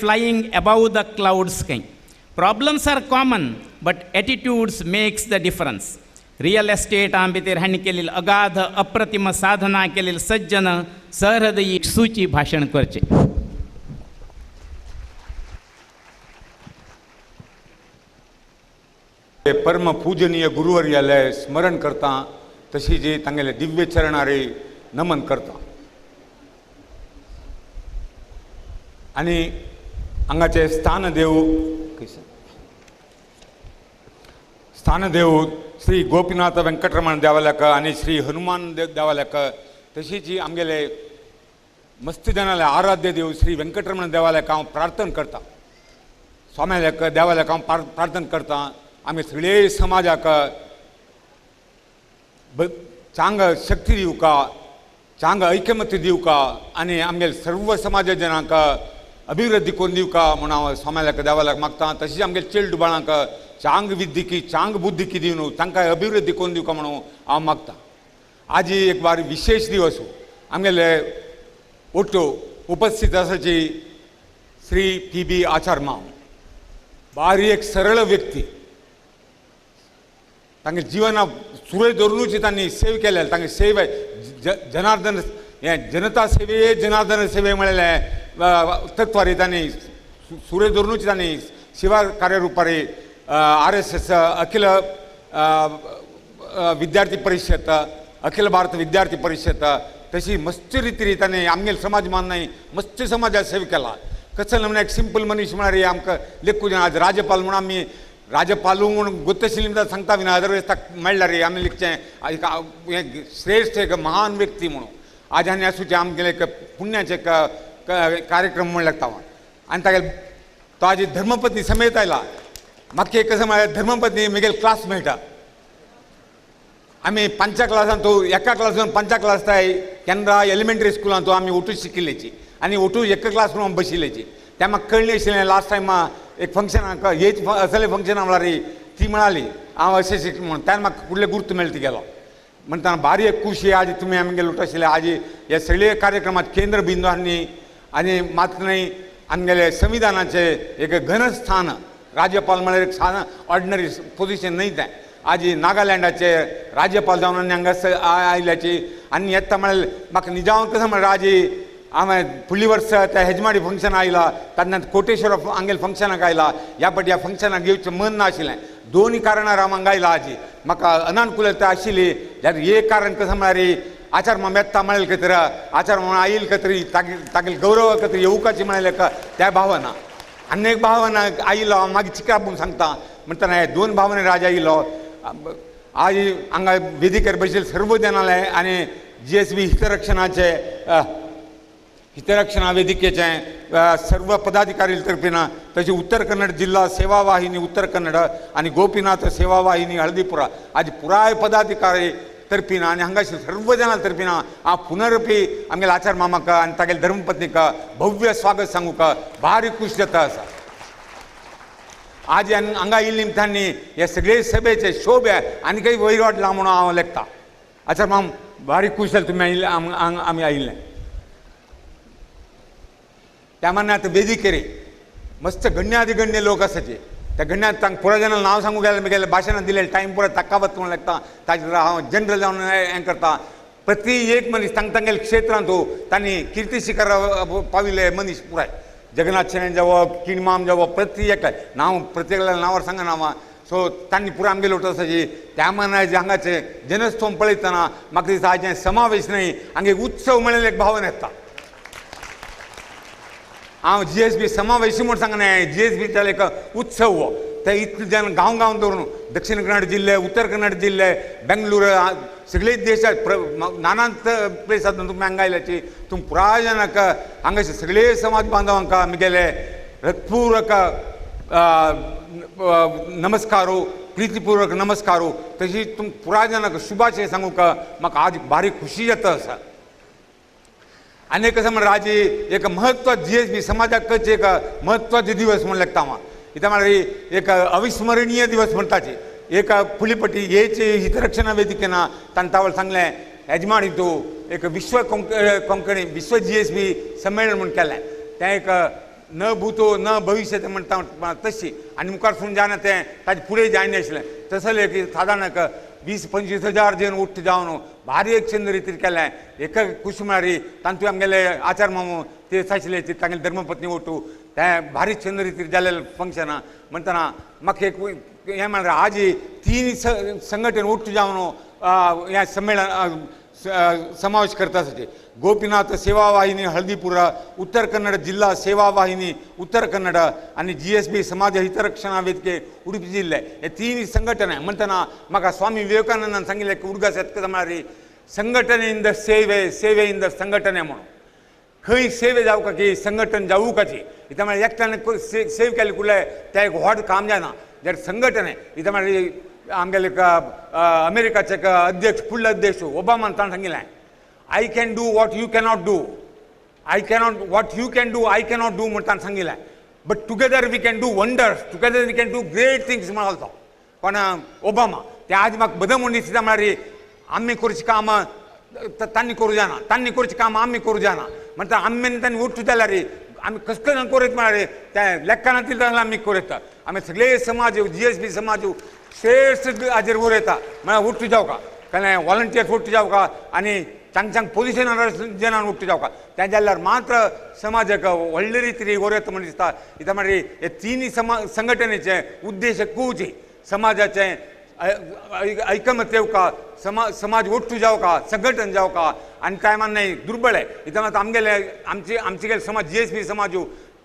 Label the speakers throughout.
Speaker 1: flying above the clouds sky. Problems are common, but attitudes makes the difference. Real estate आंबेतेर हांणी केलेली अगाध अप्रतिम साधना केलेले सज्जन सहृदयी सूची भाषण करचे.
Speaker 2: परम पूजनीय गुरुवर्यालय स्मरण करता तशी जी तांगेले दिव्य चरणारे नमन करता आणि हांगाचे स्थानदेव श्री गोपीनाथ वेंकटरमण देवालयक आणि श्री हनुमान देवालयक तशीच जी आमगेले मस्तिदानाले आराध्य देव श्री वेंकटरमण देवालयक हांव प्रार्थना करता. स्वाम्यालयक देवालयक हांव प्रार्थना करता आम्ही सगळे समाजाक चांग शक्ती दिवका, चांग ऐक्यमत्य दिवका आणि आमगे सर्व समाज जनांक अभिवृद्धी करून दिवका म्हणून हांव स्वाम्यालयक देवालयक मागता. तशीच आमगे चेल्ड बाळांक चांग विद्यकी चांग बुद्धिकी दिवन तांकां अभिवृद्धी करून दिवका म्हणून हांव मागता. आज एक बार विशेष दिवस आमगेले ओट्यो उपस्थित आसाची श्री PB आचार माव बारी एक सरळ व्यक्ती. तांगे जीवना सुरय धरूनच तांणी सेव केले. तांगे सेव जनार्दन हे जनता सेवे जनार्दन सेवे म्हळ्यार तत्वारी तांणी सुरय धरूनच तांणी सेवा कार्यरूपारी RSS अखिल विद्यार्थी परिषद अखिल भारत विद्यार्थी परिषद तशी मस्त रितीन तांणी आमगे समाज माननाय मस्त समाजा सेव केला. कसं नमून एक सिंपल मनीस म्हणारी आमकां लेखून आज राज्यपाल म्हणून आमी राज्यपाल म्हणून गोत्तशिली सांगता विना अदरवेज ताका मेळ्ळा रे आमी लिखचें श्रेष्ठ एक महान व्यक्ती म्हणून आज आनी आसूचे आमगेले एक पुण्याचे कार्यक्रम म्हण लागता आनी तागे तो आज धर्मपत्नी समेत आयला. म्हाका कसं म्हळ्यार धर्मपत्नी म्हगेले क्लास मेळटा. आमी 5 क्लासान तो एका क्लासान 5 क्लास ताय केन्ना एलिमेंटरी स्कुलान तो आमी ओटू शिकिल्लेची आनी ओटू एक क्लास म्हणून बशिल्लेची. त्या म्हाका कळ्ळें आशिल्लें लास्ट टायम एक फंक्शन हेच असले फंक्शन म्हणल्यार ती म्हणाली हांव अशें शिक म्हणून त्यान म्हाका फुडले गुर्त मेळटा गेलो म्हणटा भारी एक खुशी आज तुमी आमगे लुट आशिल्ले. आज हे सगळे कार्यक्रमात केंद्र बिंदू आनी मात न्हय आमगेले संविधानाचे एक घनस्थान राज्यपाल म्हळ्यार एक साधन ऑर्डिनरी पोजिशन न्हय तें. आज नागालँडाचे राज्यपाल जावन हांगा आयल्याची आनी येता म्हळ्यार म्हाका निजावन कसं म्हळ्यार आज आम्ही फुडली वर्स त्या हेजमाडी फंक्शन आयला तान्नात कोटेश्वर आंगेल फंक्शनाक आयला. ह्या फाटी ह्या फंक्शनाक येवचें मन नाशिल्लें. दोनूय कारणार हांव हांगा आयला. आज म्हाका अनानुकूलता आशिल्ली जाल्यार एक कारण कसं म्हळ्यार आचार माम येता म्हळें खंय तर आचार म्हणून आयल खंय तरी तागेले गौरव खंय तरी येवकाची म्हळें त्या भावना आनी एक भावना आयलो हांव मागीर चिकापून सांगता म्हणटना हे दोन भावने राज आयलो. आज हांगा वेदिकेर बशिल्ले सर्व जनाले आनी GSB हितरक्षणा वेदिकेचे सर्व पदाधिकारी तर्फेन तशी उत्तर कन्नड जिल्हा सेवा वाहिनी उत्तर कन्नड आणि गोपीनाथ सेवा वाहिनी हळदीपुरा आज पुराय पदाधिकारी तर्फेन आणि हांगासर सर्व जाणां तर्फेन हांव पुनरपी आमगेले आचार मामाक आनी तागेले धर्मपत्नीक भव्य स्वागत सांगूक भारी खूश जाता आसा. आज हांगा येयल्ले निमतानी हे सगळे सभेचे शोभे आनी काही वयर वाडला म्हणून हांव लेखता. आचार माम भारी खूश जालें तुमी आमी आयिल्ले. त्या मानान आतां वेदिकेर मस्त गण्याधिगण्य लोक आसाचे. त्या गण्यात तांकां पुराय जाणां नांव सांगूंक गेलें म्हगेलें भाशणां दिलें टायम पुरो ताकावत म्हणून लागता. ताजेर हांव जनरल जावन हें करता. प्रति एक मनीस तांगेले क्षेत्रांत तांणी किर्ती शिखर पाविल्ले मनीस पुराय जगन्नाथ शेणे जावो किणमाम जावो प्रति एक नांव प्रत्येकाल्या नांवार सांगना हांव. सो तांणी पुरो आमगेले लोट आसाची. त्या मानान हांगाचे जनस्तोम पळयतना म्हाका दिसता हाजें समावेश न्हय हांगा एक उत्सव म्हणलेले एक भावना येता. हांव GSB समावेशी म्हूण सांगना GSBचा एक उत्सव हो ते इतले जन गांव धरून दक्षिण कन्नड जिल्हे उत्तर कन्नड जिल्हे बेंगलूर सगळे देशात नानांत प्लेसांतून तुमी हांगा आयल्याची तुमी पुराय जाणांक हांगाचे सगळे समाज बांधवांक आमगेले हृदयपूर्वक नमस्कारो प्रितीपूर्वक नमस्कारो. तशीच तुमी पुराय जाणांक शुभाशय सांगूक म्हाका आज भारी खुशी जाता आसा. अनेक कसं म्हण आज एक महत्वाचा GSB समाजाकच एक महत्वाचे दिवस म्हण लागता हांव. इथं म्हळ्यार एक अविस्मरणीय दिवस म्हणटाचे. एक फुडली हेच हितरक्षणा वेदिकेन तांतावळ सांगलें यजमानी तूं एक विश्व कोंकणी विश्व GSB संमेलन म्हूण केलें. तें एक न भूतो न भविष्य म्हणटा तशी आणि मुखार सुन जाणं ते ताजे फुडें जायना आशिल्लें तसलें की सादारण 20-25 हजार जन उठ्ठ जावन भारी एक छंद रितीर केलें एका कुशिमारी तांतूय आमगेले आचार मामू ते साशिल्ले तांगेले धर्मपत्नी ओटू तें भारी छंद रितीर जाल्लें फंक्शना म्हणटना म्हाका एक हें म्हणल्यार आज तीन संघटन उठ्ठ जावन हें संमेलन समावेश करता आसाचे गोपीनाथ सेवा वाहिनी हळदीपुरा उत्तर कन्नड जिल्हा सेवा वाहिनी उत्तर कन्नड आणि GSB समाज हितरक्षणा वेदिके उडुपी जिल्हे हे तीन संघटना म्हणटना म्हाका स्वामी विवेकानंदान सांगिल्लें की उडगा शेतकार म्हळ्यार संघटनेंद सेवे सेवे इंद संघटने म्हणून खंय सेवे जावं की संघटन जावूं काची इथं म्हळ्यार एकट्यान सेव केले कुठले ते एक व्हड काम जायना जर संघटने इथं म्हळ्यार आमगेले अमेरिकाचे अध्यक्ष फुडले अध्यक्ष ओबामान ताणें सांगिल्लें I can do what you cannot do. What you can do, I cannot do म्हणटान सांगिल्लें but together we can do wonders, together we can do great things म्हणून तो पण ओबामा ते आज म्हाका बदल म्हणून दिसता म्हळ्यार आमी करची कामां तांणी करूं जायना तांणी करची कामां आमी करूं जायना म्हणटा आमी तांणी उठूं जाल्यार आमी कसले करीत म्हळ्यार ते लेखान जाल्यार आमी करता आमी सगळे समाज GSB समाज श्रेष्ठ हाजेर उरयता म्हळ्यार उठूं जावका कळ्ळें वॉलंटियर्स उठूं जावका आनी चांग पोजिशनार जनान उठ्ठ जावका तें जाल्यार मात्र समाजाक व्हडले रितीन वरयता म्हण दिसता इता म्हळ्यार हे तिनूय संघटनेचे उद्देश एकूच समाजाचे ऐकमत येवका समाज उठ्ठ जावका संघटन जावका आनी टायमान नाही दुर्बळ इता मात आमगेले आमचे समाज GSB समाज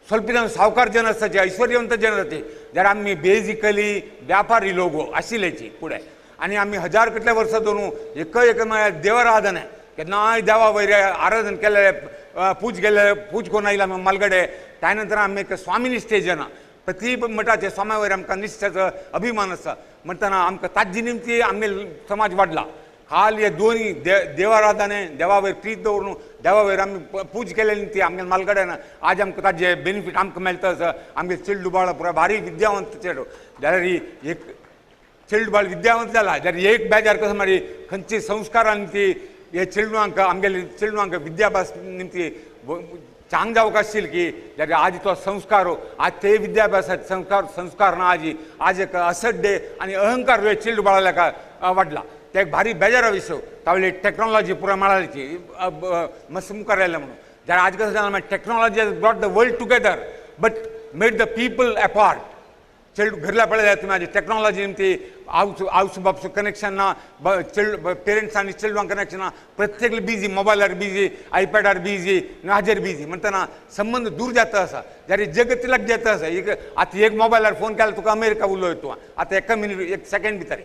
Speaker 2: ಸ್ವಲ್ಪ जन सावकार जन आसताचे ऐश्वर्यवंत जन आसताचे जाल्यार आमी बेजिकली व्यापारी लोक आशिल्लेची फुडें आनी आमी हजार कितल्या वर्सां धरून एक म्हळ्यार देवाराधन केन्नाय देवा वयर आराधन केले पूज करून आयला आमी मालगडे त्या नंतर आमी एक स्वामीनिश्ठे जना प्रति मठाचे स्वाम्या वयर आमकां निश्ठेचो अभिमान आसा म्हणटना आमकां ताजे निमती आमगे समाज वाडला खाल हे दोन्ही देवाराधने देवा वयर प्रीत दवरून देवा वयर आमी पूज केले निमती आमगे मालगड्यान आज आमकां ताजे बेनिफीट आमकां मेळटा आसा आमगे चेडू बाळ पुरो भारी विद्यावंत चेडू जाल्यार एक चेडू बाळ विद्यावंत जाला जाल्यार एक बेजार कसो म्हळ्यार खंयची संस्कारान ती हे चेडूंक आमगेले चेडूंक विद्याभ्यास निमती चांग जावंक आसतील की जाल्यार आज तो संस्कार आज ते विद्याभ्यासाचे संस्कार ना आज एक असड्डे आनी अहंकार चेडू बाळाक वाडला ते एक भारी बेजारा विशय तावली टेक्नॉलॉजी पुरा मेळाची मस्त मुखार आयलें म्हणून जाल्यार आज कसो जाला technology has brought the world together but made the people apart चेडू घरला पळयल्यार तुमी हाजी टेक्नॉलॉजी निमती आवस बापूस कनेक्शन ना पेरंट्स आनी चिल्ड्रन कनेक्शन ना प्रत्येक बिजी मोबायलार बिजी आयपॅडार बिजी हाजेर बिजी म्हणटना संबंध दूर जाता आसा जाल्यार जग तिलक जाता आसा एक आतां एक मोबायलार फोन केल्यार तुका अमेरिका उलयता तूं आतां एका मिनीट एक सेकंड भितर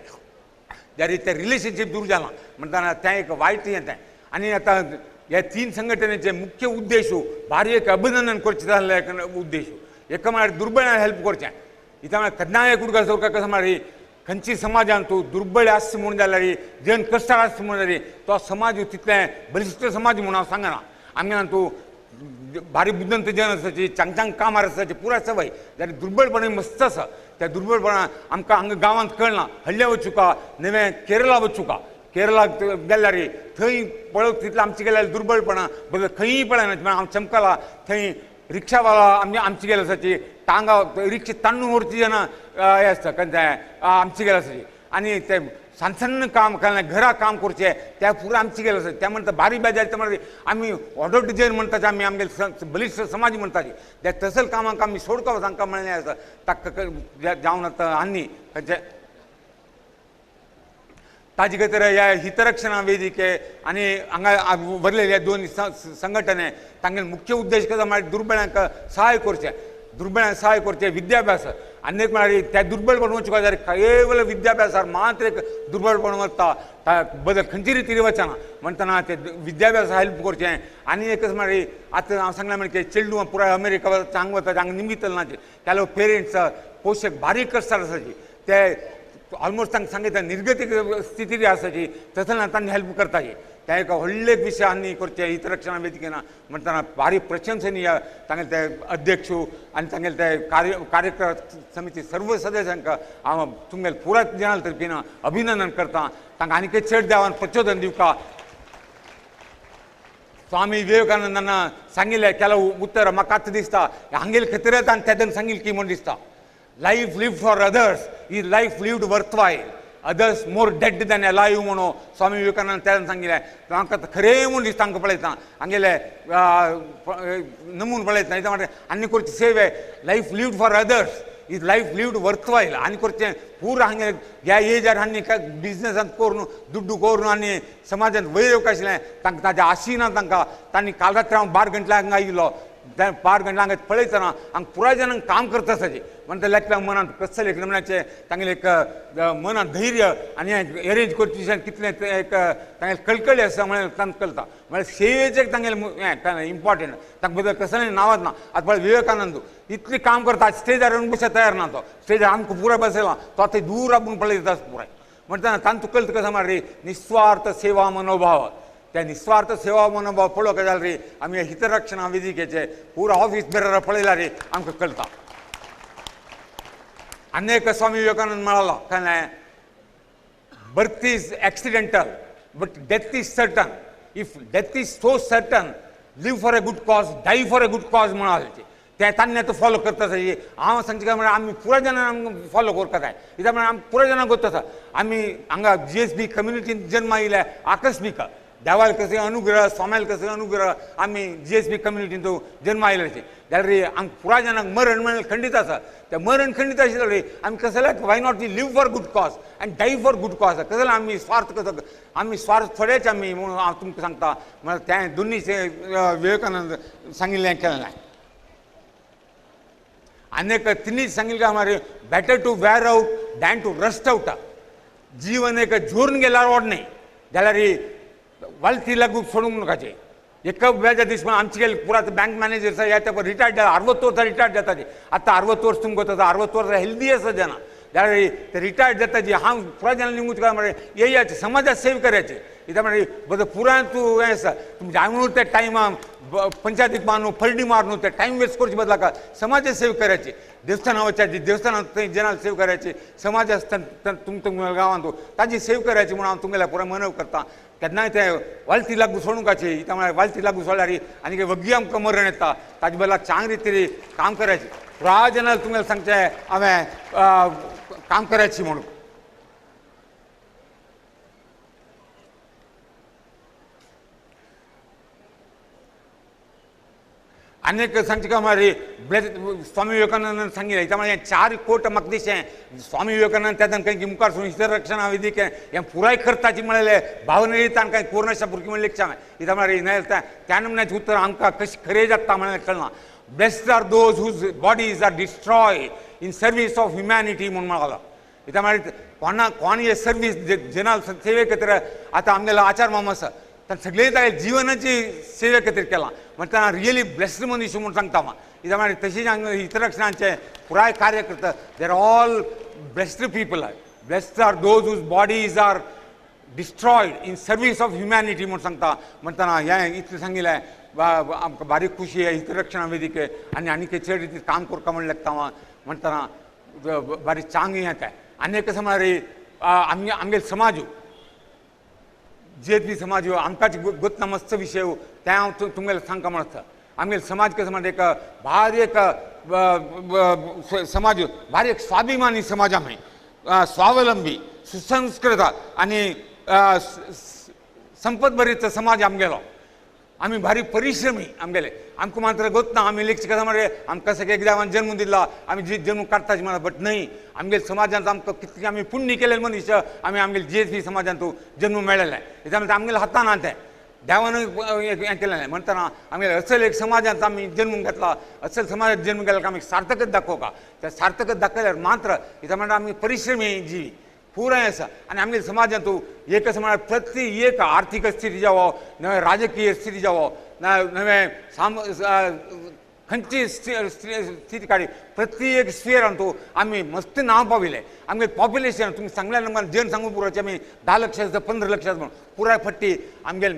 Speaker 2: जाल्यार तें रिलेशनशीप दूर जालां म्हणटना तें एक वायट हें तें आनी आतां ह्या तीन संघटनेचे मुख्य उद्देश भारी एक अभिनंदन करचें जाल्लें एक उद्देश एक म्हळ्यार दुर्बळांक हेल्प करचें इथं म्हळ्यार केन्नाय एक उडका सोडका कसो म्हळ्यार खंयची समाजान तूं दुर्बळ आसा म्हूण जाल्यार जन कश्टाळ आसा म्हूण जाल्यार तो समाज तितलें बलिश्ट समाज म्हूण हांव सांगना आमगे तूं भारी बुद्दंत जन आसाची चांग कामार आसाची पुराय सवय जाल्यार दुर्बळपण मस्त आसा त्या दुर्बळपणां आमकां हांगा गांवांत कळना हल्ल्या वचूका नवें केरळा वचूका केरळाक गेल्यार थंय पळोवंक तितलें आमचें गेल्यार दुर्बळपणां बरें खंयी पळयना हांव चमकला थंय रिक्षावाला आमची गेले आसाची टांगा रिक्षा तांदूळ व्हरची जाणां हे आसता तें आमची गेले आसाची आनी ते सन्न काम केलें घरा काम करचें त्या पुरो आमची गेले आसा ते म्हणटा बारी बेजार ते म्हळ्यार आमी ऑर्डर डिजायन म्हणटाचे आमी आमगे बलिश्ट समाज म्हणटाचे त्या तसल कामाक आमी सोडको तांकां म्हणलें आसा ताका जावन आतां आनी खंयचे ताजे खातीर ह्या हितरक्षणा वेदिके आनी हांगा भरलेले दोन संघटने तांगे मुख्य उद्देश कसो म्हळ्यार दुर्बळांक सहाय करचें विद्याभ्यास आनी एक म्हळ्यार त्या दुर्बळपण वचूंक जाल्यार केवळ विद्याभ्यासार मात्र एक दुर्बळपण वता बदल खंयची रितीन वचना म्हणटना ते विद्याभ्यास हेल्प करचें आनी एकच म्हळ्यार आतां हांव सांगलें म्हणजे चेडूं पुराय अमेरिका वता हांगा वता हांगा निमित्त नाचे केलो पेरंट्स पोशक बारीक कश्टार आसाची ते ऑलमोस्ट तांकां सांगितलं निर्गतीक स्थिती आसाची तसले तांणी हेल्प करताची त्या एका व्हडले विशय आनी करचे हितरक्षणा वेदिकेन म्हणटना भारी प्रशंसनीय तांगे ते अध्यक्ष आनी तांगेले ते कार्यक्रम समिती सर्व सदस्यांक हांव तुमगेले पुराय जनाल तर्फीन अभिनंदन करता तांकां आनीक चड देवान प्रचोदन दिवका स्वामी विवेकानंदांना सांगितलं केला उत्तर म्हाका आतां दिसता हांगेल खतरत आनी तेदन सांगिल्लें की म्हूण दिसता life lived for others is life lived worthwhile others more dead than alive म्हणून स्वामी विवेकानंद तेदन सांगिल्लें म्हाका खरें म्हूण दिसता हांकां पळयता हांगेले नमून पळयता इता म्हटलें आनी करची सेवे life lived for others is life lived worthwhile आनी करचें पूर हांगे ह्या एजार आनी बिजनसांत करून दुड्डू करून आनी समाजांत वयर येवंक आशिल्लें तांकां ताजें आशिना तांकां तांणी काल रात्री हांव 12 गंटला हांगा आयिल्लो 12 गंटला हांगा पळयतना हांगा पुराय जाणांक काम करता आसाची म्हणटा लेखल्या मनांत कसलें एक नमुन्याचें तांगेलें एक मनांत धैर्य आनी एरेंज करचें कितलें एक तांगेलें कळकळी आसा म्हळ्यार तांकां कळटा म्हळ्यार सेवेचें तांगेलें हें इम्पॉर्टंट तांचे बद्दल कसलें नांवाच ना आतां पळय विवेकानंद इतलें काम करता स्टेजार येवन बसत तयार ना तो स्टेजार आमकां पुराय बसयला तो आतां दूर आपूण पळयता पुराय म्हणटा तांचो कळटा कसो म्हळ्यार रे निस्वार्थ सेवा मनोभाव त्या निस्वार्थ सेवा मनोभाव पळोवंक जाल्यार रे आमी हितरक्षणा वेदिकेचे पुरो ऑफिस बेरर पळयला रे आमकां कळटा आनी एक स्वामी विवेकानंद म्हणालो काय birth is accidental but death is certain if death is so certain live for a good cause die for a good cause म्हणाले ते तांणी आतां फॉलो करता हांव सांगता काय म्हळ्यार आमी पुराय जाणां फॉलो करता काय कित्याक म्हळ्यार आमी पुराय जाणांक गोत आसा आमी हांगा GSB कम्युनिटीन जल्म आयिल्ले आकस्मीक देवाल कसे अनुग्रह स्वाम्याल कसे अनुग्रह आमी GSB कम्युनिटीन तो जल्म आयिल्ले जाल्यार रे आमकां पुराय जाणांक मरण म्हळ्यार खंडीत आसा तें मरण खंडीत आशिल्लें रे आमी कशें जाल्यार why not we live for good cause आनी डाय फॉर गुड कॉज कशें जाल्यार आमी स्वार्थ कसो आमी स्वार्थ थोडेच आमी म्हणून हांव तुमकां सांगता म्हळ्यार तें दोनीचे विवेकानंद सांगिल्लें केलें अनेक तिनी सांगिल्लें काय म्हळ्यार better to wear out than to rust out जीवन एक जोरून गेल्यार ओडणे जाल्यार वालती लागू सोडूंक नाकाचे एक वेळच्या दीस पण आमचे गेले पुरा बँक मॅनेजर येता पण रिटायर्ड जाला 60 वर्सां रिटायर्ड जाता ते आतां 60 वर्स तुमकां जाता 60 वर्सां हेल्दी आसा जना जाल्यार ते रिटायर्ड जाता जी हांव पुराय जाणां निघूच काय म्हळ्यार येयाचे समाजात सेव करयाचे कित्याक म्हळ्यार बरें पुराय तूं हें आसा तुमचे हांव ते टायमार पंचायतीक मारून फळडी मारून ते टायम वेस्ट करचे बदला समाजात सेव करयाचे देवस्थानां वचाचे देवस्थानांत थंय जनाल सेव करयाचे समाज आसता तुमच्या गांवांत ताजी सेव करयाची म्हणून हांव तुमगेल्या पुराय मनव करता केन्नाय ते वालती लागू सोडूंकाचे इता म्हळ्यार वालती लागू सोडल्यार आनी वग्गी आमकां मरण येता ताजे बदला चांगली तरी काम करयाचें पुराय जनाल तुमगेलें सांगचें हांवें काम करयाची म्हणून अनेक सांगचे काय म्हळ्यार स्वामी विवेकानंदान सांगिल्लें त्या म्हळ्यार 4 कोट म्हाका दिशें स्वामी विवेकानंद तेदन खंय मुखार सोडून हितरक्षणा वेदिके हें पुराय करताची म्हळ्यार भावनेरी ताणें कांय कोरनाशा भुरगीं म्हणलें लेक्शा इता म्हळ्यार त्या नमुन्याचें उतर आमकां कशें खरें जाता म्हळ्यार कळना blessed are those whose bodies are destroy in service of humanity म्हणून म्हणालो इता म्हळ्यार कोण हे सर्वीस जनाल सेवे खातीर आतां आमगेलो आचार मामा आसा ताणें सगळे ताणें जिवनाची सेवे खातीर केलां म्हणजे ताणें रियली ब्लेस्ड मनीस म्हणून सांगता हांव कित्याक म्हळ्यार तशीच हांगा हितरक्षणाचे पुराय कार्य करता they're all blessed people are blessed are those whose bodies are destroyed in service of humanity म्हणून सांगता म्हणटना हें इतलें सांगिल्लें आमकां बारीक खुशी आहे हितरक्षणा वेदिके आनी आनीक चड रितीन काम करता म्हणलें हांव म्हणटना बारीक चांग हें काय आनी कसं म्हळ्यार आमगे समाज GSB समाज आमकांच गोत मस्त विशय ते हांव तुमगेलें सांगता म्हणटा आमगेलो समाज कसो म्हणटा एक भारी एक समाज भारी एक स्वाभिमानी समाज आमी स्वावलंबी सुसंस्कृत आनी संपत भरीत समाज आमगेलो आमी भारी परिश्रमी आमगेले आमकां मात्र गोत ना आमी लेक्च कसा म्हळ्यार आमकां सगळे एक देवान जन्म दिला आमी जन्म काडटाचे म्हणा बट न्हय आमगेले समाजांत आमकां कितलें आमी पुण्य केलेले मनीस आमी आमगेले GSB समाजांत जन्म मेळ्ळेले कित्याक म्हळ्यार आमगेले हातान ना तें देवान हें केलेलें म्हणटना आमगेले असल एक समाजांत आमी जन्म घेतला असल समाजांत जन्म गेल्यार आमी सार्थकच दाखोवका त्या सार्थकच दाखयल्यार मात्र कित्याक म्हळ्यार आमी परिश्रमी जिवी पुराय आसा आनी आमगे समाजांत एक असं म्हळ्यार प्रति एक आर्थीक स्थिती जावो नवे राजकीय स्थिती जावो नवे खंयची स्थिती काडी प्रति एक स्फियरांत आमी मस्त नांव पाविल्लें आमगे पॉप्युलेशन तुमी सांगल्या नंबर जन सांगू पुरोचे आमी 10 लाख 15 लाख म्हणून पुराय फट्टी आमगेले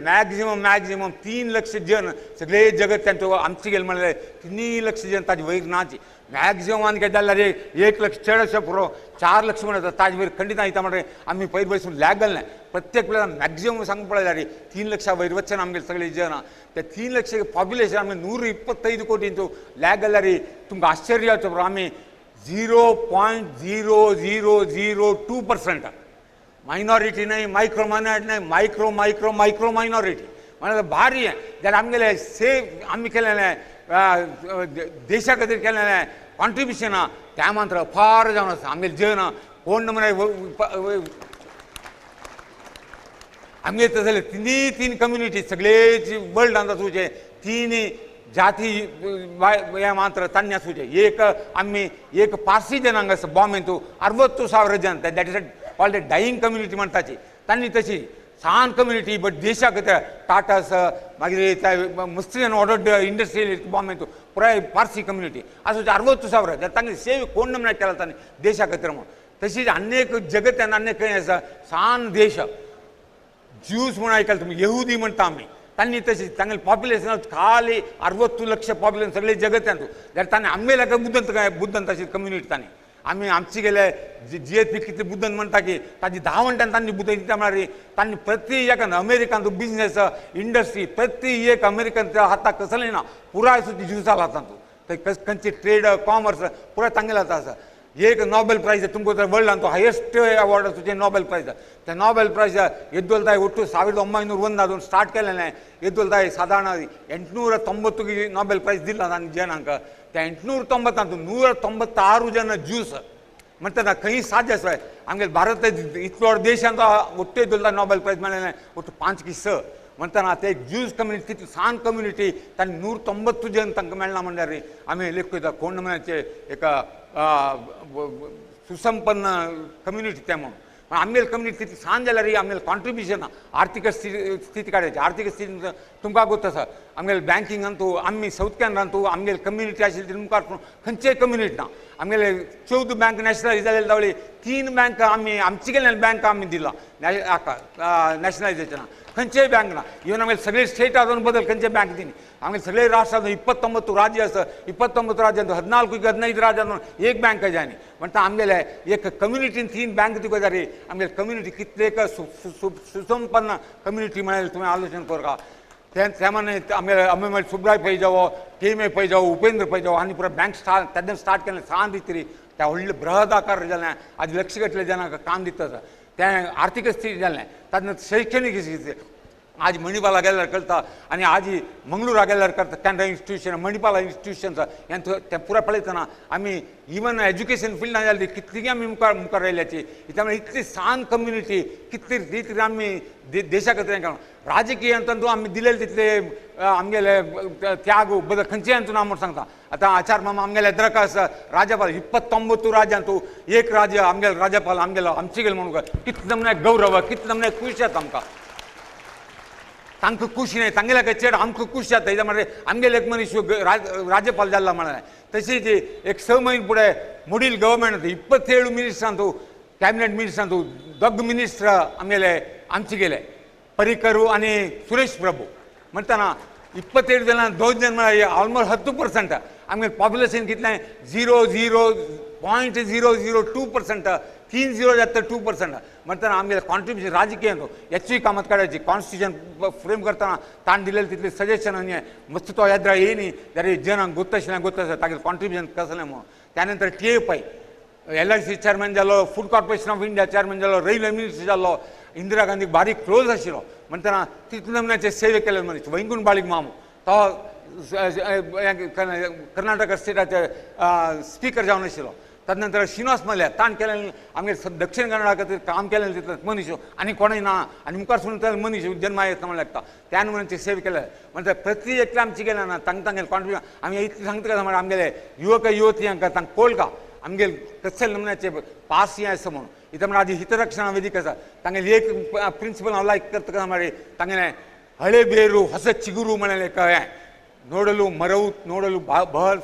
Speaker 2: मॅक्झिमम 3 लाख जन सगळे जगत त्यांचो आमचे गेले म्हणल्यार 3 लाख जन ताजे वयर नाची मॅक्झिमम आनी कितें जाल्यार 1,00,000 चड अशें पुरो 4,00,000 म्हणटा ताजे वयर खंडीत आयता म्हणटा आमी पयर बसून लॅग घालना प्रत्येक वेळा मॅक्झिमम सांग पळयल्यार 3,00,000 वयर वचचें ना आमगे सगळे जन ते 3,00,000 पॉप्युलेशन आमगे 125 कोटींचो लॅग घाल्यार तुमकां आश्चर्य जावचो पुरो आमी 0.0002% मायनॉरिटी नाही मायक्रो मायनॉरिटी नाही मायक्रो मायक्रो मायक्रो मायनॉरिटी म्हणजे भारी आहे जर आमगेले सेव आम्ही केलेले देशा खातीर केलेले कॉन्ट्रिब्युशन त्या मात्र फार जावन आसा आमगे जन कोण म्हणे आमगे तसले तीन कम्युनिटी सगळे वर्ल्ड आसा तुझे तीन जाती हे मात्र तान्य आसूचे एक पारसी जनांक आसा बॉम्बेंतू 60,000 जन that is called a dying community म्हणटाची तांणी तशी सान कम्युनिटी बट देशा खातीर टाटास मागीर मुस्लिम ऑर्डर्ड इंडस्ट्रियल बॉम्बेंतू पुराय पारसी कम्युनिटी आसूचे 60,000 तांगे सेव कोण म्हण केला तांणी देशा खातीर म्हणून तशीच अनेक जगत्यान अनेक खंय आसा सान देश ज्यूस म्हणून आयकला तुमी येहुदी म्हणटा आमी तांणी तशी तांगे पॉप्युलेशन खाली 60,00,000 पॉप्युलेशन सगळे जगत्यान जाल्यार तांणी आमगे बुद्धंत तशी कम्युनिटी तांणी आमी आमची गेले GSP कितले बुद्धन म्हणटा की ताजी 10 मिनटान तांणी बुद्ध दिता म्हळ्यार तांणी प्रति एक अमेरिकान बिझनेस इंडस्ट्री प्रति एक अमेरिकन हाताक कसलें ना पुराय सुद्दां ज्युसाल हातांत थंय खंयचे ट्रेड कॉमर्स पुराय तांगेले हाता आसा एक नोबेल प्राइज तुमकां वर्ल्डान तो हायेस्ट अवॉर्ड तुजें नोबेल प्राइज ते नोबेल प्राइज ಎದ್ದೊಲ್ದಾಯಿ ಒಟ್ಟು 1901 ಸ್ಟಾರ್ಟ್ केलेलें ಎದ್ದೊಲ್ದಾಯಿ ಸಾಧಾರಣ 890 नोबेल प्राइज दिला तांणी जनांक त्या 890 196 जन ज्यूस म्हणटा खंय साध्य आसा आमगे भारत इतलो देशांत ಒಟ್ಟು ಎದ್ದೊಲ್ದಾಯಿ नोबेल प्राइज मेळ्ळेलें ಒಟ್ಟು 5 की 6 म्हणटना ते ज्यूस कम्युनिटी तितली सान कम्युनिटी तांणी 190 जन तांकां मेळना म्हणल्यार आमी लेखयता कोण म्हणचे एका सुसंपन्न कम्युनिटी ते म्हणून आमगेल कम्युनिटी तितली सान जाल्यार आमगेलें कॉन्ट्रिब्युशन आर्थीक स्थिती काडची आर्थीक स्थिती तुमकां गोत आसा आमगेले बँकिंगान तूं आमी साऊथ कॅनरान तूं आमगेली कम्युनिटी आशिल्ली ती मुखार खंयचेय कम्युनिटी ना आमगेले 14 बँक नॅशनलायज जालेले जावळी 3 बँक आमी आमची गेले बँक आमी दिला नॅशनलायजेशना खंयचेय बँक ना इवन आमगे सगळे स्टेट आजून बदल खंयचे बँक दिनी आमगे सगळे राष्ट्रांत 29 राज्य आसा 29 राज्यांत 14 की 15 राज्यांत एक बँक जायनी म्हणटा आमगेले एक कम्युनिटीन 3 बँक दिवं जाल्यार आमगे कम्युनिटी कितले सुसंपन्न कम्युनिटी म्हळ्यार तुवें आलोचन करता त्यामाने आमगे सुब्राय पै जावो टेमे पै जावो उपेंद्र पै जावो आनी पुरो बँक स्टार्ट केलें सान दितरी त्या व्हडले बृहद आकार जालें आज लक्ष गटले जनांक काम दिता तें आर्थीक स्थिती जालें तातूंत शैक्षणीक स्थिती आज मणिपाला गेल्यार करता आनी आज मंगळूरा गेल्यार करता कॅनरा इन्स्टिट्यूशन मणिपाला इन्स्टिट्यूशन्स हें तें पुराय पळयतना आमी इवन एज्युकेशन फिल्डान जाल्यार कितली आमी मुखार रायल्याची त्यामुळे इतली सान कम्युनिटी कितली रिती आमी देशा खातीर हें राजकीयांतून आमी दिलेले तितले आमगेले त्याग बदल खंयचे हातून हांव सांगता आतां आचार मामा आमगेले द्रकास राज्यपाल 29 राज्यांत एक राज्य आमगेलो राज्यपाल आमगेलो आमची गेलो म्हणून कितले नमने गौरव कितले नमने खुशी येता आमकां तांकां खुशी न्ही तांगेल्या चेड आमकां खुशी जाता हेच्या म्हणजे आमगेले एक मनीस राज्यपाल जाल्ला म्हळ्यार तशीच एक 6 म्हयने फुडें मोडील गव्हर्मेंट 27 मिनिस्टरान तूं कॅबिनेट मिनिस्टरान तूं दोग मिनिस्टर आमगेले आमचे गेले पर्रीकर आनी सुरेश प्रभू म्हणटना 27 जनां 2 जन म्हळ्यार ऑलमोस्ट 10% आमगे पॉप्युलेशन कितलें 0.002% 30 जाता 2% म्हणटना आमगे कॉन्ट्रिब्युशन राजकीय हेचूय कामात काडची कॉन्स्टिट्यूशन फ्रेम करतना ताण दिलेले तितले सजेशन आनी मस्त तो येद्रा येयनी जाल्यार जनांक गोत्त आशिल्लें गोत्त आसा तागे कॉन्ट्रिब्युशन कसलें म्हणून त्या नंतर TFI LIC चेअरमॅन जालो food corporation of India chairman जालो रेल्वे मिनिस्टर जालो इंदिरा गांधीक बारीक क्लोज आशिल्लो म्हणटना तितले नमन्याचे सेवे केले मनीस वैकुंठ बाळीक मामू तो कर्नाटक स्टेटाचे स्पीकर जावन आशिल्लो तदनंतर श्रीनिवास मल्ल्या ताण केलें आमगे दक्षिण कन्नडा खातीर काम केलें तितलें मनीस आनी कोणूय ना आनी मुखार सुद्दां मनीस जन्मा येता म्हण लागता त्यान म्हणून सेवे केले म्हणजे प्रति एकटे आमची गेले ना तांगेले कॉन्ट्रिब्यूशन आमी इतलें सांगता काय म्हळ्यार आमगेले युवक युवतींक तांकां कळटा आमगेले कसले नमन्याचे पास हें आसा म्हणून इथं म्हणजे आजी हितरक्षणा वेदिक आसा तांगेले एक प्रिंसिपल हांव लायक करता काय म्हळ्यार तांगेले हळे बेरू ಹೊಸ ಚಿಗುರು म्हळ्यार एक हें ನೋಡಲು ಮರವು ನೋಡಲು ಬಹಳ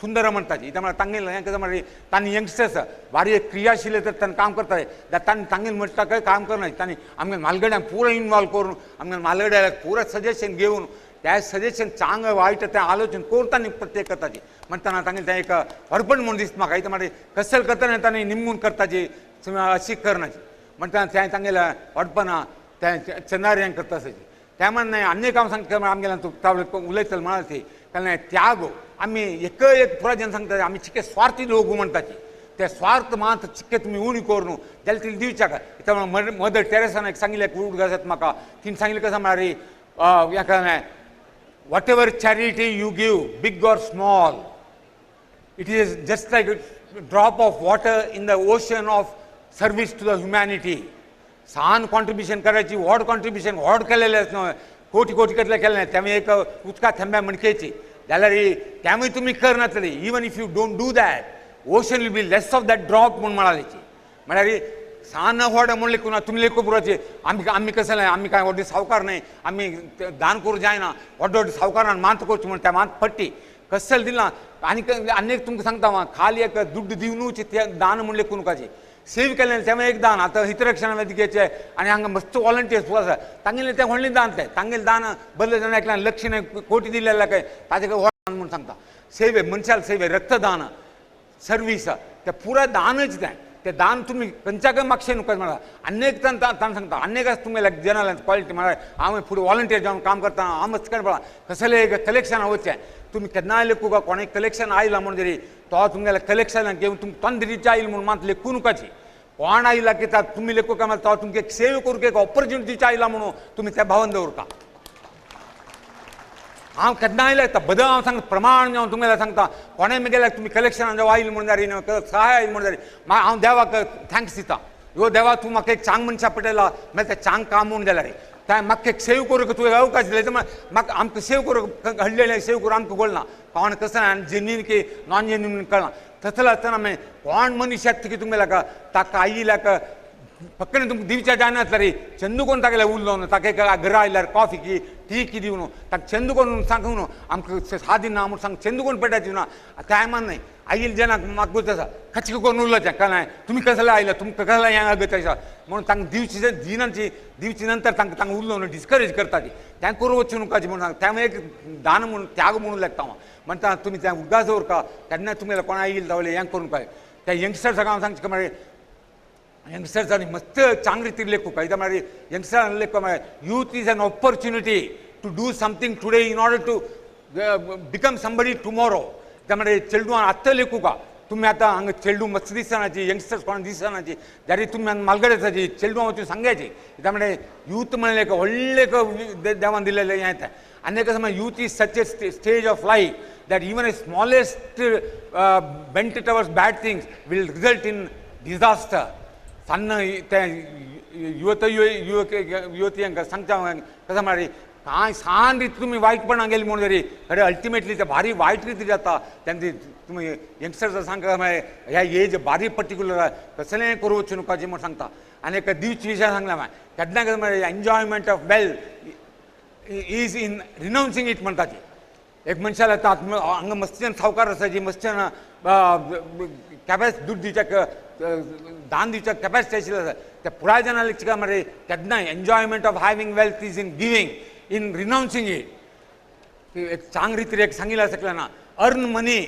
Speaker 2: सुंदर म्हणटाची इथं म्हळ्यार तांगेले हें कशें म्हळ्यार तांणी यंगस्टर्स भारी क्रियाशील तर तांणी काम करताले तांणी तांगेले म्हणटा काय काम करना तांणी आमगे म्हालगड्यांक पुरो इन्वॉल्व करून आमगे म्हालगड्याक पुरो सजेशन घेवन त्या सजेशन चांगलं वाईट तें आलोचन करून तांणी प्रत्येक करताची म्हणताना तांगे तें एक अर्पण म्हणून दिसता म्हाका इथं मागीर कसल करतना ताणें निमून करताची अशी करनाची म्हणटाना तें तांगेल्या अर्पणा तें चंदार करता असाची त्या म्हणणं अनेक हांव सांगता आमगेल्या तू उलयतलो म्हणाल ती कारण त्याग आमी एक पुरा जन सांगता आमी चिके स्वार्थी लोक म्हणटाची ते स्वार्थ मात चिक्के तुम्ही उणी करू न्हू जाल्यार तिला दिवच्या का इथं मदर टेरेसान एक सांगिल्लें एक उठ आसात म्हाका तिने सांगिल्लें कशें म्हळ्यार हेका whatever charity you give big or small it is just like drop of water in the ocean of service to the humanity सान कॉन्ट्रिब्युशन करायची व्हड कॉन्ट्रिब्युशन व्हड केलेलेंच न्हय कोटी कोटी कसले केले नाही त्यामुळे एक उदका थंब्या मणकेची जाल्यार त्यामुळे तुम्ही करनातली even if you don't do that ocean will be less of that drop म्हणून म्हणाल्याची म्हळ्यार सान व्हड म्हणून लेखून तुमी लेखू पुरोचे आमी कसं नाही आमी काय व्हड सावकार नाही आमी दान करूं जायना व्हड व्हड सावकारान मात करची म्हणून त्या मात पट्टी कसल दिला आनी अनेक तुमकां सांगता खाली एक दुड्ड दिवनूच ते दान म्हणून लेखून नकाची सेव केलें तेव्हा एक दान आता हितरक्षणा वेदिकेचे आणि हांगा मस्त वॉलंटियर्स सुद्दां आसा तांगेलें तें व्हडलें दान तें तांगेलें दान बदले जाण एकल्यान लक्ष नाही कोटी दिलेल्या काय ताजे व्हड दान म्हणून सांगता सेवे मनशाल सेवे रक्तदान सर्वीस तें पुरा दानच तें दान तुम्ही खंयच्याकय मागशें न्हू कशें म्हळ्यार अनेक ताण सांगता अनेक तुमगे जनाल क्वॉलिटी म्हळ्यार हांव फुडें वॉलंटियर जावन काम करता हांव मस्त पळा कसलें कलेक्शन वचचें तुम्ही केन्नाय लेखू का कोणें कलेक्शन आयला म्हणून जरी तो तुमगेल्या कलेक्शनाक घेवन तुमकां तंद्रीच्या आयला म्हणून मात लेखू नकाची कोण आयला की तुम्ही लेखू काय तो तुमकां एक सेव करूंक एक ऑपॉर्च्युनिटीची आयला म्हणून तुम्ही त्या भावन दवरता हांव केन्ना आयला बदल हांव सांगता प्रमाण हांव तुमगेल्या सांगता कोणें गेल्यार तुमी कलेक्शनान जावं आयला म्हणून जारी सहाय आयला म्हणून जारी हांव देवाक थँक्स दिता ह्यो देवा तूं म्हाका एक चांग मनशा पटयला मागीर तें चांग काम म्हणून जाल्यार त्या म्हाका एक सेव करूंक तुवें अवकाश दिले तर म्हाका आमकां सेव करूंक हडलेलें सेव करूंक आमकां कळना कोण कसं आनी जेन्युइन की नॉन जेन्युइन कळना तसलें आसतना मागीर कोण मनीस येता की तुमगेल्या ताका आयिल्ल्याक फक्त तुमकां दिवच्या जायना रे चंदू कोण तागेल्या उरलो न्हू ताका एक घरा आयल्यार कॉफी की टी की दिवं न्हू ताका चंदू कोण सांगूं न्हू आमकां सादी ना म्हूण सांग चंदू कोण पेटायची ना टायमान न्हय आयिल्ल्या जनाक म्हाका गुर्त आसा खच्च करून उरलो तें कळ्ळें तुमी कसलें आयल्या तुमकां कसलें हें अगत आसा म्हणून तांकां दिवची नंतर तांकां उरलो न्हू डिस्करेज करता ती तें करूं वचूं नकाची म्हणून सांग त्यामुळे एक दान म्हणून त्याग म्हणून लेखता हांव म्हणटा तुमी तें उगाच दवरका केन्ना तुमगेलें कोण आयिल्लें जावलें हें करूं काय त्या यंगस्टर्साक हांव सांगचें म्हळ्यार यंगस्टर्सांनी मस्त चांग रितीन लेखू काय म्हळ्यार यंगस्टरांनी लेखू म्हळ्यार youth is an opportunity to do something today in order to become somebody tomorrow त्या म्हळ्यार चेडूं आत्तां लेखू का तुम्ही आता हांगा चेडूं मस्त दिसनाची यंगस्टर्स कोण दिसनाची जारी तुमी मालगड आसाची चेडूं वचून सांगायची त्या म्हळ्यार यूथ म्हणलें एक व्हडलें देवान दिलेलें हें तें आनी कसं म्हळ्यार youth is such a stage of life that even a smallest bent towards bad things will result in disaster सान्न ते युवतींक सांगता कसं म्हळ्यार कांय सान रीत तुमी वायटपणां गेली म्हणून जरी खरें अल्टिमेटली ते भारी वायट रीत जाता तेन्ना तुमी यंगस्टर्स सांगता म्हळ्यार ह्या एज भारी पर्टिक्युलर कसलें करूं वचूं नकाची म्हूण सांगता आनी एक दिवचे विशय सांगला म्हळ्यार केन्ना कितें म्हळ्यार enjoyment of wealth is in renouncing it म्हणटा ती एक मनशाला हांगा मस्तच्यान सावकार आसाची मस्तच्यान कॅपेस दूध दिवच्या दान दिवच्या कॅपेसिटी आशिल्ली आसा त्या पुराय जाणांक चिका म्हळ्यार केन्नाय enjoyment of having wealth is in giving in renouncing it एक चांग रितीन एक सांगिल्लें आसलें ना earn money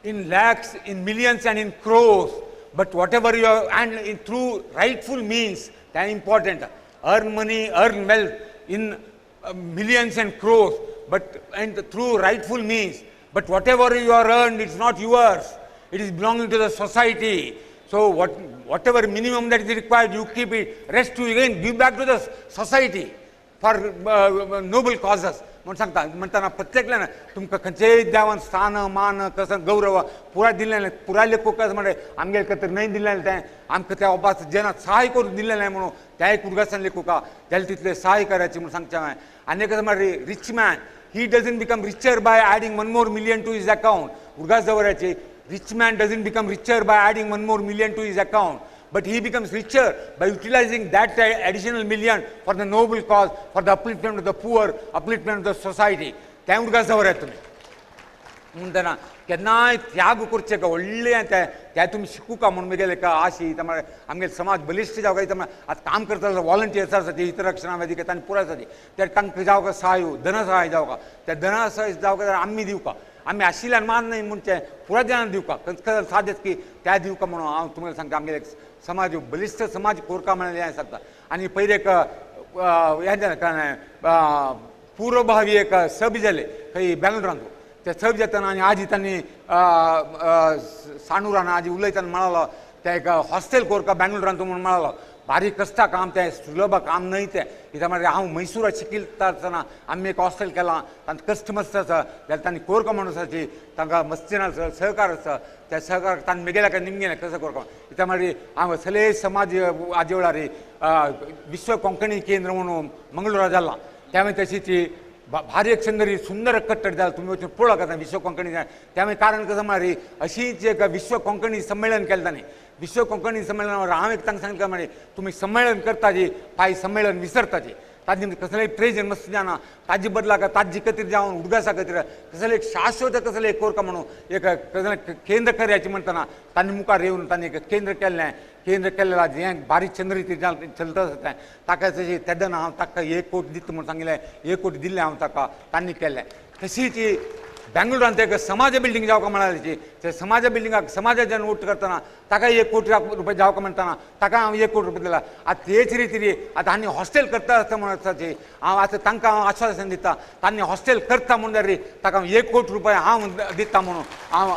Speaker 2: in lakhs, in millions and in crores, but whatever you have, and in through rightful means, that is important. Earn money, earn wealth in millions and crores, but and through rightful means. But whatever you are earned, it's not yours. It is belonging to the society. So whatever minimum that is required, you keep it. Rest you again give back to the society for noble causes. म्हणून सांगता म्हणटाना प्रत्येकल्यान तुमकां खंयचेय देवान स्थान मान कसं गौरव पुराय दिल्लें पुराय लेखू कसं म्हणजे आमगे तर नाही दिल्लें तें आमकां त्या ओपास जेन्ना सहाय करून दिल्लें म्हणून त्या एक उदगासान लेखू का जाल्यार तितलें सहाय करायचें म्हणून सांगचें हांवें आनी कसं म्हळ्यार rich man he doesn't become richer by adding 1 more million to his account उदगास दवरायची rich man doesn't become richer by adding 1 more million to his account but he becomes richer by utilizing that additional million for the noble cause, for the upliftment of the poor, upliftment of the society. त्या उदकास दवरात तुमी म्हणटना केन्नाय त्याग करचे का व्हडलें त्या तुमी शिकू का म्हणून मुगेले का आशी आमगे समाज बलिश्ट जावं काय आतां काम करता वॉलंटियर्स आसा ती हितरक्षणा वेदिका आनी पुराय आसा ती तर तांकां जावं का सहाय धन सहाय जावं का त्या धन सहाय जावं का आमी दिवं का आम्ही आशिल्यान मान नाही म्हणचे पुरा जणांना दिवू का कसं साधेच की त्या दिवू का म्हणून हांव तुम्हाला सांगता आमगे एक समाज बलिश्ठ समाज कोरका म्हणाले हें सांगता आनी पयलीं एक हें जालें कळ्ळें पूर्वभावी एक सभ जाले खंय बेंगलोरांतू ते सभ जातना आनी आजी तांणी साणूरान आजी उलयतना म्हणालो ते एक हॉस्टेल कोरका बेंगलोरांतू म्हणून म्हणालो भारी कष्टा काम तें सुलभ काम न्हय तें कित्याक म्हळ्यार हांव मैसूरा शिकिता आसतना आमी एक हॉस्टेल केलां तांकां कश्ट मस्त आसा जाल्यार तांणी कोरका म्हणून आसाची तांकां मस्तीन सहकार आसा त्या सहकार तांणी मेगेल्या काय निमगेलें कसं कोरका कित्याक म्हळ्यार हांव सगळे समाज हाजे वेळार विश्व कोंकणी केंद्र म्हणून मंगळुरा जालां त्यामुळे तशी ती भारी एक सुंदर कट्टड जालें तुमी वचून पळोवंक येता विश्व कोंकणी त्यामुळे कारण कसं म्हळ्यार अशीच एक विश्व कोंकणी संमेलन केलें तांणी विश्व कोंकणी संमेलनावर हांव एक तांकां सांगता म्हळ्यार तुमी संमेलन करताची पाय संमेलन विसरताची ताजी कसलेंय प्रेजर मस्त जाना ताजे बदला ताजी खातीर जावन उदगासा खातीर कसलें एक शाश्वत कसलें एक कोरका म्हणून एक कसलें केंद्र करयाचें म्हणटना तांणी मुखार येवन तांणी एक केंद्र केल्लें जें बारीक चंद्र चलता आसा ताका तशी तेदना हांव ताका 1 कोटी दिता म्हणून सांगिल्लें 1 कोटी दिल्लें हांव ताका तांणी केल्लें तशीच बेंगलोरांत एक समाज बिल्डींग जावका म्हणाली ते समाज बिल्डिंगाक समाजाच्यान वोट करतना ताका 1 कोटी रुपया जावका म्हणटना ताका हांव 1 कोटी रुपया दिला आतां तेच रितीन आतां आनी हॉस्टेल करता आसता म्हणून आसाची हांव आतां तांकां हांव आश्वासन दिता तांणी हॉस्टेल करता म्हणून जाल्यार ताका 1 कोटी रुपया हांव दिता म्हणून हांव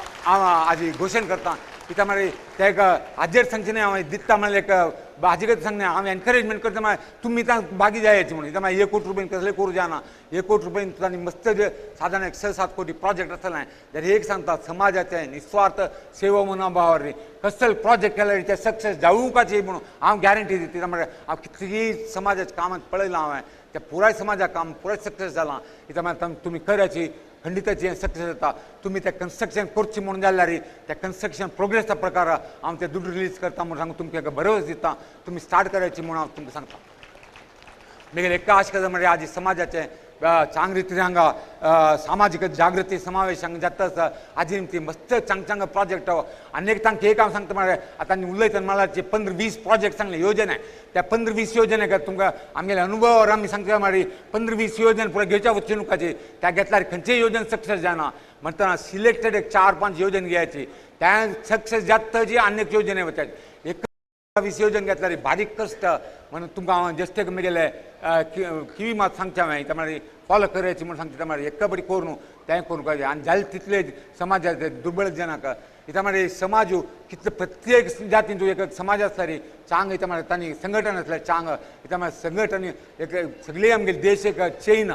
Speaker 2: हाजी घोशण करता कित्याक म्हळ्यार तेका हाजेर सांगचें हांव दिता म्हळ्यार एक हाजे खातीर सांगलें हांव एनकरेजमेंट करता म्हळ्यार तुमी तांकां बागी जायाची म्हणून कित्याक म्हळ्यार 1 कोटी रुपयान कसलें करूं जायना 1 कोटी रुपयान तांणी मस्त सादारण एक 6-7 कोटी प्रोजेक्ट आसलें जाल्यार एक सांगता समाजाचें निस्वार्थ सेवा मनोभावार कसले प्रोजेक्ट केल्यार ते सक्सेस जावूंकाचे म्हणून हांव गॅरंटी दिता कित्याक म्हळ्यार हांव कितलींय समाजाच्या कामांत पळयलां हांवें त्या पुराय समाजा काम पुराय सक्सेस जालां कित्याक म्हळ्यार तुमी खऱ्याची खंडिताचें सक्सेस जाता तुमी तें कन्स्ट्रक्शन करचें म्हणून जाल्यार त्या कन्स्ट्रक्शन प्रोग्रेसा प्रकार हांव तें दुड्ड रिलीज करता म्हणून सांगून तुमकां भरवस दिता तुमी स्टार्ट करायची म्हणून हांव तुमकां सांगता मेगेल एका आशा म्हळ्यार आज समाजाचें चांग रितीन हांगा सामाजीक जागृती समावेश हांगा जाता आसा हाजी ती मस्त चांग प्रोजेक्ट आनीक तांकां एक हांव सांगता म्हळ्यार आतां आनी उलयतना म्हळ्यार 15-20 प्रोजेक्ट सांगले योजना त्या 15-20 योजनेक तुमकां आमगेल्या अनुभवावर आमी सांगता म्हळ्यार 15-20 योजन पुरो घेवच्या वचणुकाची त्या घेतल्यार खंयचीय योजना सक्सेस जायना म्हणटना सिलेक्टेड एक 4-5 योजन घेवची त्या सक्सेस जातची आनीक योजने वचाची 20 योजन घेतल्यार बारीक कश्ट म्हणून तुमकां हांव जस्ट एक म्हगेले किवी मात सांगचें हांवें त्या म्हळ्यार फॉलो करयाची म्हूण सांगता म्हळ्यार एका बरी करून तें करूंक जाय आनी जाले तितले समाजाचे दुर्बळ जनाक कित्याक म्हळ्यार समाज कितले प्रत्येक जातीन तूं एक समाज आसता रे चांग येता म्हळ्यार तांणी संघटन आसलें चांग कित्याक म्हळ्यार संघटन एक सगळे आमगे देश एक चेन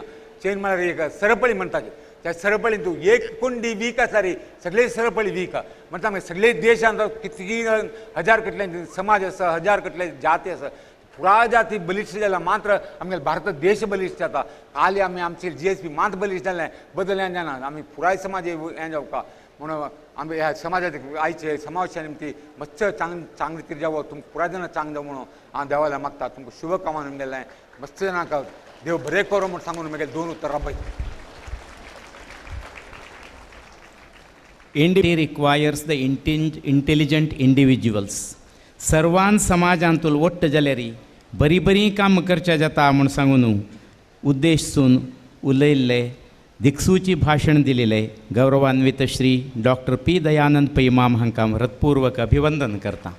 Speaker 2: म्हळ्यार एक सरपळी म्हणटात त्या सरपळीन तूं एक कोंडी वीक आसा रे सगळे सरपळी वीक म्हणटा मागीर सगळे देशांत कितकी हजार कटले समाज आसा हजार कटले जाती आसा पुराय जाती बलिश्ट जाला मात्र आमगे भारत देश बलिश्ट जाता हाली आमी आमचे GSP मात बलिश्ट जालें बदल्यांत जाना आमी पुराय समाज हें जावका म्हणून आमी ह्या समाजाचे आयचे समावेशा निमती मस्त चांग रितीन जावो तुमकां पुराय जाणां चांग जावं म्हणून हांव देवाला मागता तुमकां शुभकामना म्हणलें मस्त जाणांक देव बरें करो म्हूण सांगून म्हगे 2 उतर राबयता
Speaker 1: India requires the intelligent individuals. सर्वान समाजांतूल वट्ट जाल्यारी बरी काम करच्या जाता म्हूण सांगून उद्देशून उलयल्ले दिक्सूची भाशण दिलेले गौरवान्वित श्री डॉक्टर P. दयानंद पै इमाम हांकां हृदयपूर्वक अभिवंदन करता.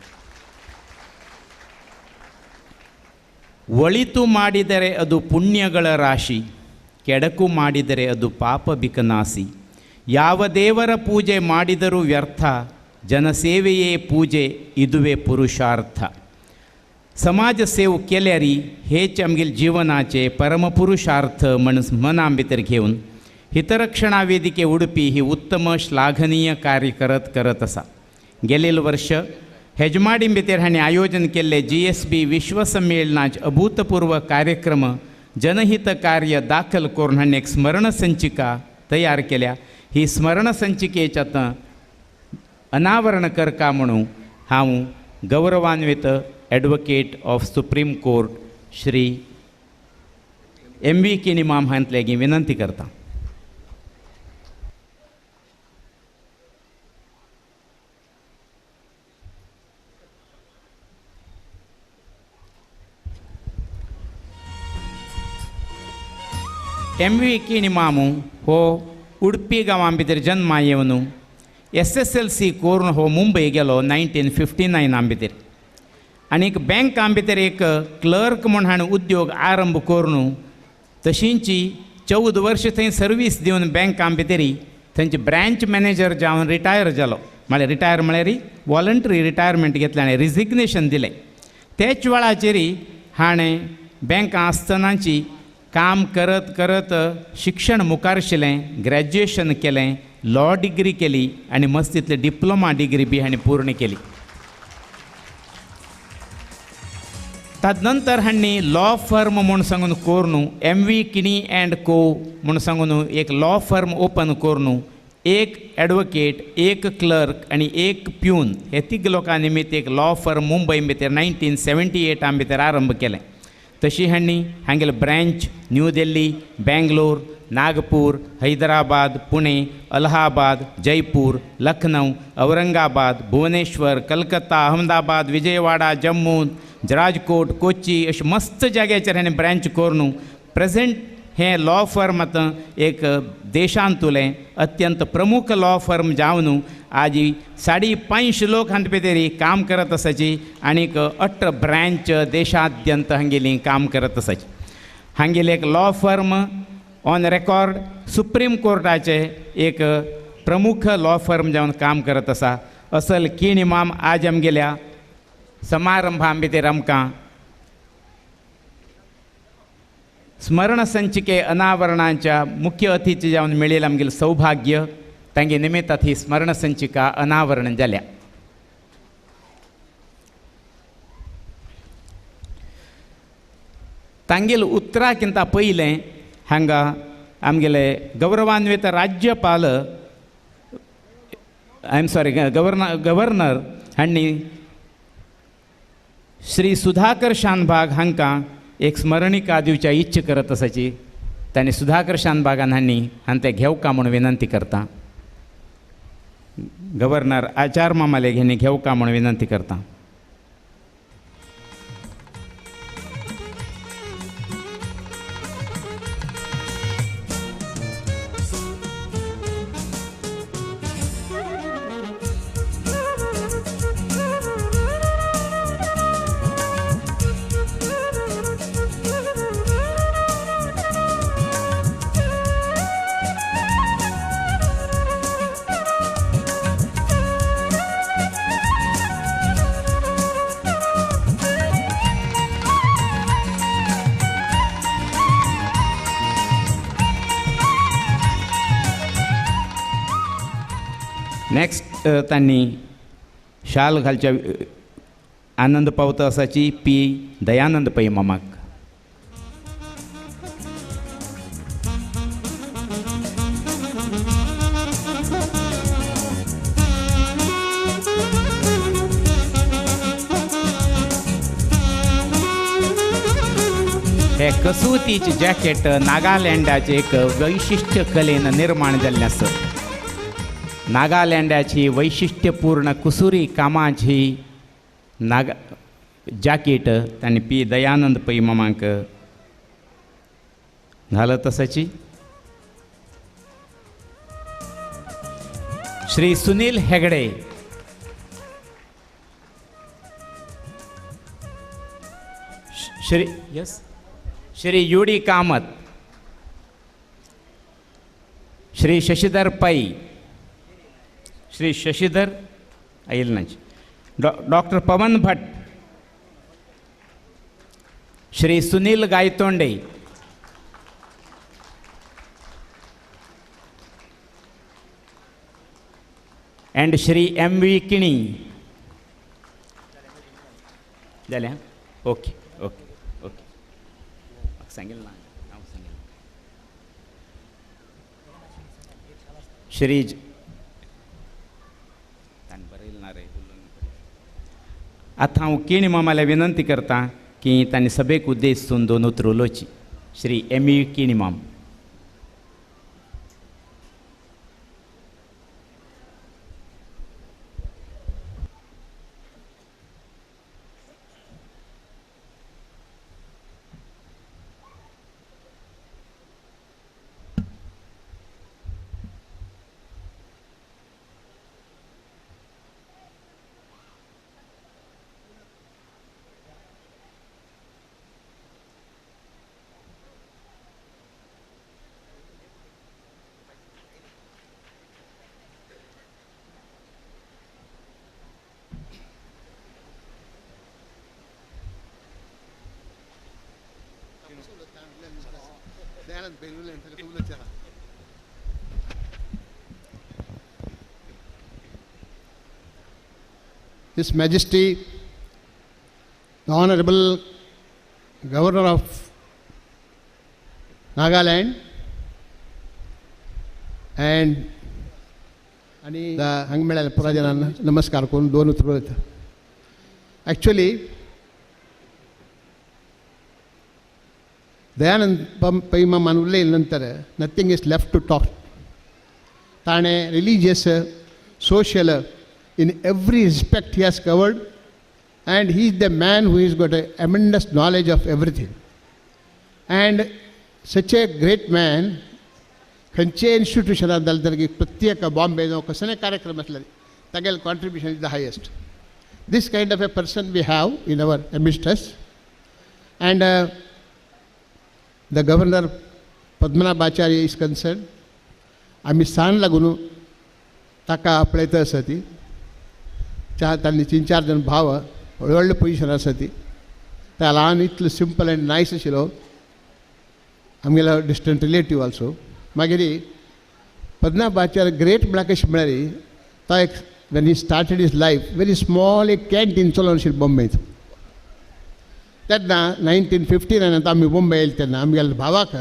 Speaker 1: ಒಳಿತು ಮಾಡಿದರೆ ಅದು ಪುಣ್ಯಗಳ ರಾಶಿ, ಕೆಡಕು ಮಾಡಿದರೆ ಅದು ಪಾಪ ಬಿಕನಾಸಿ. ಯಾವ ದೇವರ ಪೂಜೆ ಮಾಡಿದರೂ ವ್ಯರ್ಥ, ಜನಸೇವೆಯೇ ಪೂಜೆ ಇದುವೇ ಪುರುಷಾರ್ಥ. समाज सेव केल्यारी हेच आमगेल जिवनाचे परमपुरुषार्थ मनां भितर घेवन हितरक्षणा वेदिके उडपी ही उत्तम श्लाघनीय कार्य करत आसा. गेलेले वर्ष हेजमाडी भितर हांणी आयोजन केल्ले GSB विश्व संमेलनाचे अभूतपूर्व कार्यक्रम जनहित कार्य दाखल करून हांणी एक स्मरण संचिका तयार केल्या. ही स्मरण संचिकेच्या अनावरण करता म्हणून हांव गौरवान्वित advocate of supreme court Shri MV इमाम हांत लेगीत विनंती करता. MV इमाम हो उडपी गांवां भितर जन्मा येवन SSLC करून हो मुंबय गेलो 1959 भितर आनीक बँकां भितर एक क्लर्क म्हूण हाणें उद्योग आरंभ करून तशींची 14 वर्सां थंय सर्वीस दिवन बँकां भितरी थंयचे ब्रँच मॅनेजर जावन रिटायर जालो. म्हळ्यार रिटायर म्हळ्यार वॉलंटरी रिटायरमेंट घेतलें आनी रिजिग्नेशन दिलें. तेच वेळाचेर हाणें बँकां आसतनाची काम करत करत शिक्षण मुखार शिलें, ग्रॅज्युएशन केलें, लॉ डिग्री केली आनी मस्तींतली डिप्लोमा डिग्री बी हाणें पूर्ण केली. ताजे नंतर हांणी लॉ फर्म म्हूण सांगून करून MV किणी अँड को म्हूण सांगून एक लॉ फर्म ओपन करून एक एडवोकेट, एक क्लर्क आनी एक प्यून हे तिग लोकां निमित्त एक लॉ फर्म मुंबय भितर 1978 भितर आरंभ केलें. तशी हांणी हांगेले ब्रँच न्यू दिल्ली, बेंगलोर, नागपूर, हैदराबाद, पुणे, अलाहाबाद, जयपूर, लखनौ, औरंगाबाद, भुवनेश्वर, कलकत्ता, अहमदाबाद, विजयवाडा, जम्मू, राजकोट, कोची अशें मस्त जाग्याचेर हांणी ब्रँच करून प्रेझेंट हें लॉ फर्म आतां एक देशांतुलें अत्यंत प्रमुख लॉ फर्म जावन आज 550 लोक हांचे भितर काम करत आसाची आनीक 18 ब्रँच देशाद्यंत हांगेलीं काम करत आसाची. हांगेले एक law firm on record supreme कोर्टाचे एक प्रमुख लॉ फर्म जावन काम करत आसा. असल कीण इमाम आज आमगेल्या समारंभां भितर आमकां स्मरण संचिके अनावरणाच्या मुख्य अतिथी जावन मेळिल्लें आमगेलें सौभाग्य. तांगे निमित्तांत ही स्मरण संचिका अनावरण जाल्या. तांगेल उतराकिंत पयलें हांगा आमगेले गौरवान्वित राज्यपाल गव्हर्नर हांणी श्री सुधाकर शानभाग हांकां एक स्मरणिका दिवच्या इच्छा करत आसाची. तांणी सुधाकर शानभागान हांणी तें घेवका म्हूण विनंती करता. गव्हर्नर आचार मामाले हेणी घेवका म्हूण विनंती करता. नेक्स्ट तांणी शाल घालच्या आनंद पावता आसाची P. दयानंद पै मामाक. हे कसुतीचे जॅकेट नागालँडाचे एक वैशिश्ट्य कलेन निर्माण जाल्लें आसा. नागालँडाची वैशिष्ट्यपूर्ण कुसुरी कामाची जॅकेट तांणी P. दयानंद पै मामाक घालत आसाची. श्री सुनील हेगडे, श्री UD कामत, श्री शशिधर पै, श्री शशिधर अयलनाज, डॉक्टर पवन भट्ट, श्री सुनील गायतोंडे, एंड श्री MV किणी. जालें? ओके ओके ओके सांगेल ना हांव सांगेल. श्री आतां हांव किणी मामाले विनंती करता की तांणी सभेक उद्देशून 2 उतरां उलोवचीं. श्री MV किणी माम.
Speaker 3: His Majesty, the Honorable Governor of Nagaland, and आणि हांगा मेळ्ळ्या पुराय जाणांना नमस्कार करून दोन उतरां येता. ॲक्च्युली दयानंद पै मान उरले नंतर nothing is left to talk. ताणें religious, social, in every respect he has covered, and he is the man who has got a tremendous knowledge of everything. And such a great man, खंयचे इन्स्टिट्यूशनात जालें तर प्रत्येक बॉम्बे जावं कसले कार्यक्रम आसले तागेलें contribution is the highest. This kind of a person we have in our midst us. And the Governor Padmanabh Acharya is concerned. आमी सान लागून ताका आपयता आसा ती तांणी 3-4 जण भाव व्हडले पोजिशन आसा ती त्या ल्हान इतलो सिंपल एंड नायस आशिल्लो आमगेलो डिस्टंट रिलेटीव ऑल्सो. मागीर पद्मनाभ आचार्य ग्रेट म्हळ्यार कशें म्हळ्यार तो एक when he started his life very small एक कॅन्टीन चलोवन आशिल्लें बॉम्बेंत. तेन्ना 1959 आमी बॉम्बे येयले तेन्ना आमगेल्या भावाक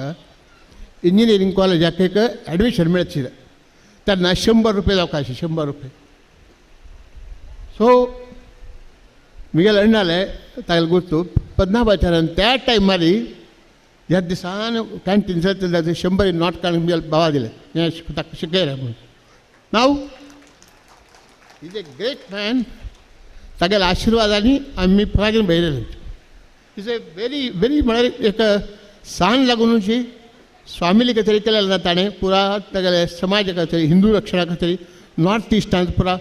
Speaker 3: इंजिनियरींग कॉलेजाक एक एडमिशन मेळचिलें. तेन्ना 100 रुपया जावका आशिल्ले, 100 रुपया. सो मुगेले अण्णाले तागेले गुर्तू पद्मनाभ आचार्यान त्या टायमार ह्या दिसान कॅन्टीन चलता 100 नॉट काडून मुगेल्या भावा दिले हें ताका शिकयलें म्हणून. नाव इज ए ग्रेट मॅन. तागेल्या आशिर्वादांनी आमी प्रागीन बयलेले. इज ए व्हेरी व्हेरी म्हळ्यार एक सान लागूनची स्वामिली खातीर केलेलें ना ताणें पुरा तागेले समाजा खातीर, हिंदू रक्षणा खातीर नॉर्थ इस्टांत पुरा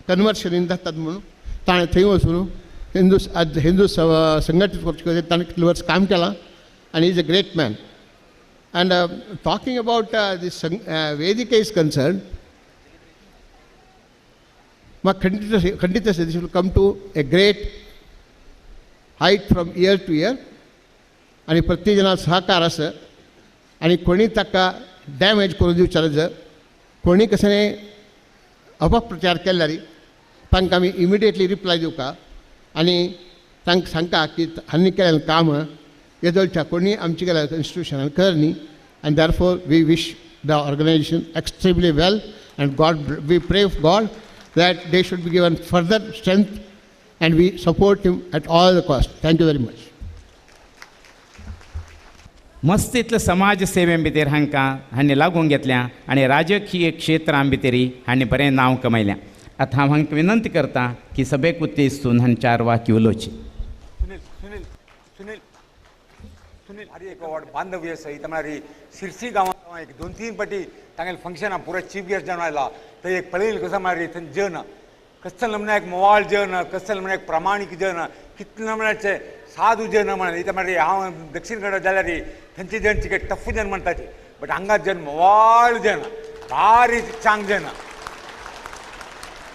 Speaker 3: कन्वर्शन जातात म्हणून ताणें थंय वचून हिंदू संघटीत करचे खातीर ताणें कितले वर्स काम केलां. and he is a great man. And talking about this Vedika is concerned, Khandita said this will come to a great height from year to year. आणि प्रत्येक जणांक सहकार आसा आणि कोणी ताका डॅमेज करून दिवचे जर कोणी कसले अपप्रचार केल्यार तांकां आमी इमिडिएटली रिप्लाय दिवका आनी तांकां सांगता की हांणी केलेलें काम येदोळच्या कोणी आमचे केल्या इन्स्टिट्यूशनान करनी. and therefore we wish the organization extremely well, and we pray of God that they should be given further strength, and we support him at all the cost. Thank you very much.
Speaker 1: मस्त इतलं समाज सेवे भितर हांकां हांणी लागून घेतल्या आणि राजकीय क्षेत्रां भितरी हांणी बरें नांव कमयल्या. आतां हांव हांकां विनंती करता की सभेक उद्देशून हांणी 4 वाक्य उलोवची.
Speaker 2: सुनील अरे एक बांधव्य सहित हमारी सिरसी गांव एक 2-3 पाटी तांगेले फंक्शना पूरा चीफ गेस्ट जावन आयला. थंय एक पळयलें कसो हमारी थंय जन कसले नमने एक मोवाळ जन, कसले नमने एक प्रामाणीक जन, कितले नमन्याचे साधू जन म्हण. इथे मारी हांव दक्षिण कन्नड जाल्यार थंयचे जन चिके टफ जन म्हणटाचे, बट हांगा जन मोवाळ जन, भारी चांग जन.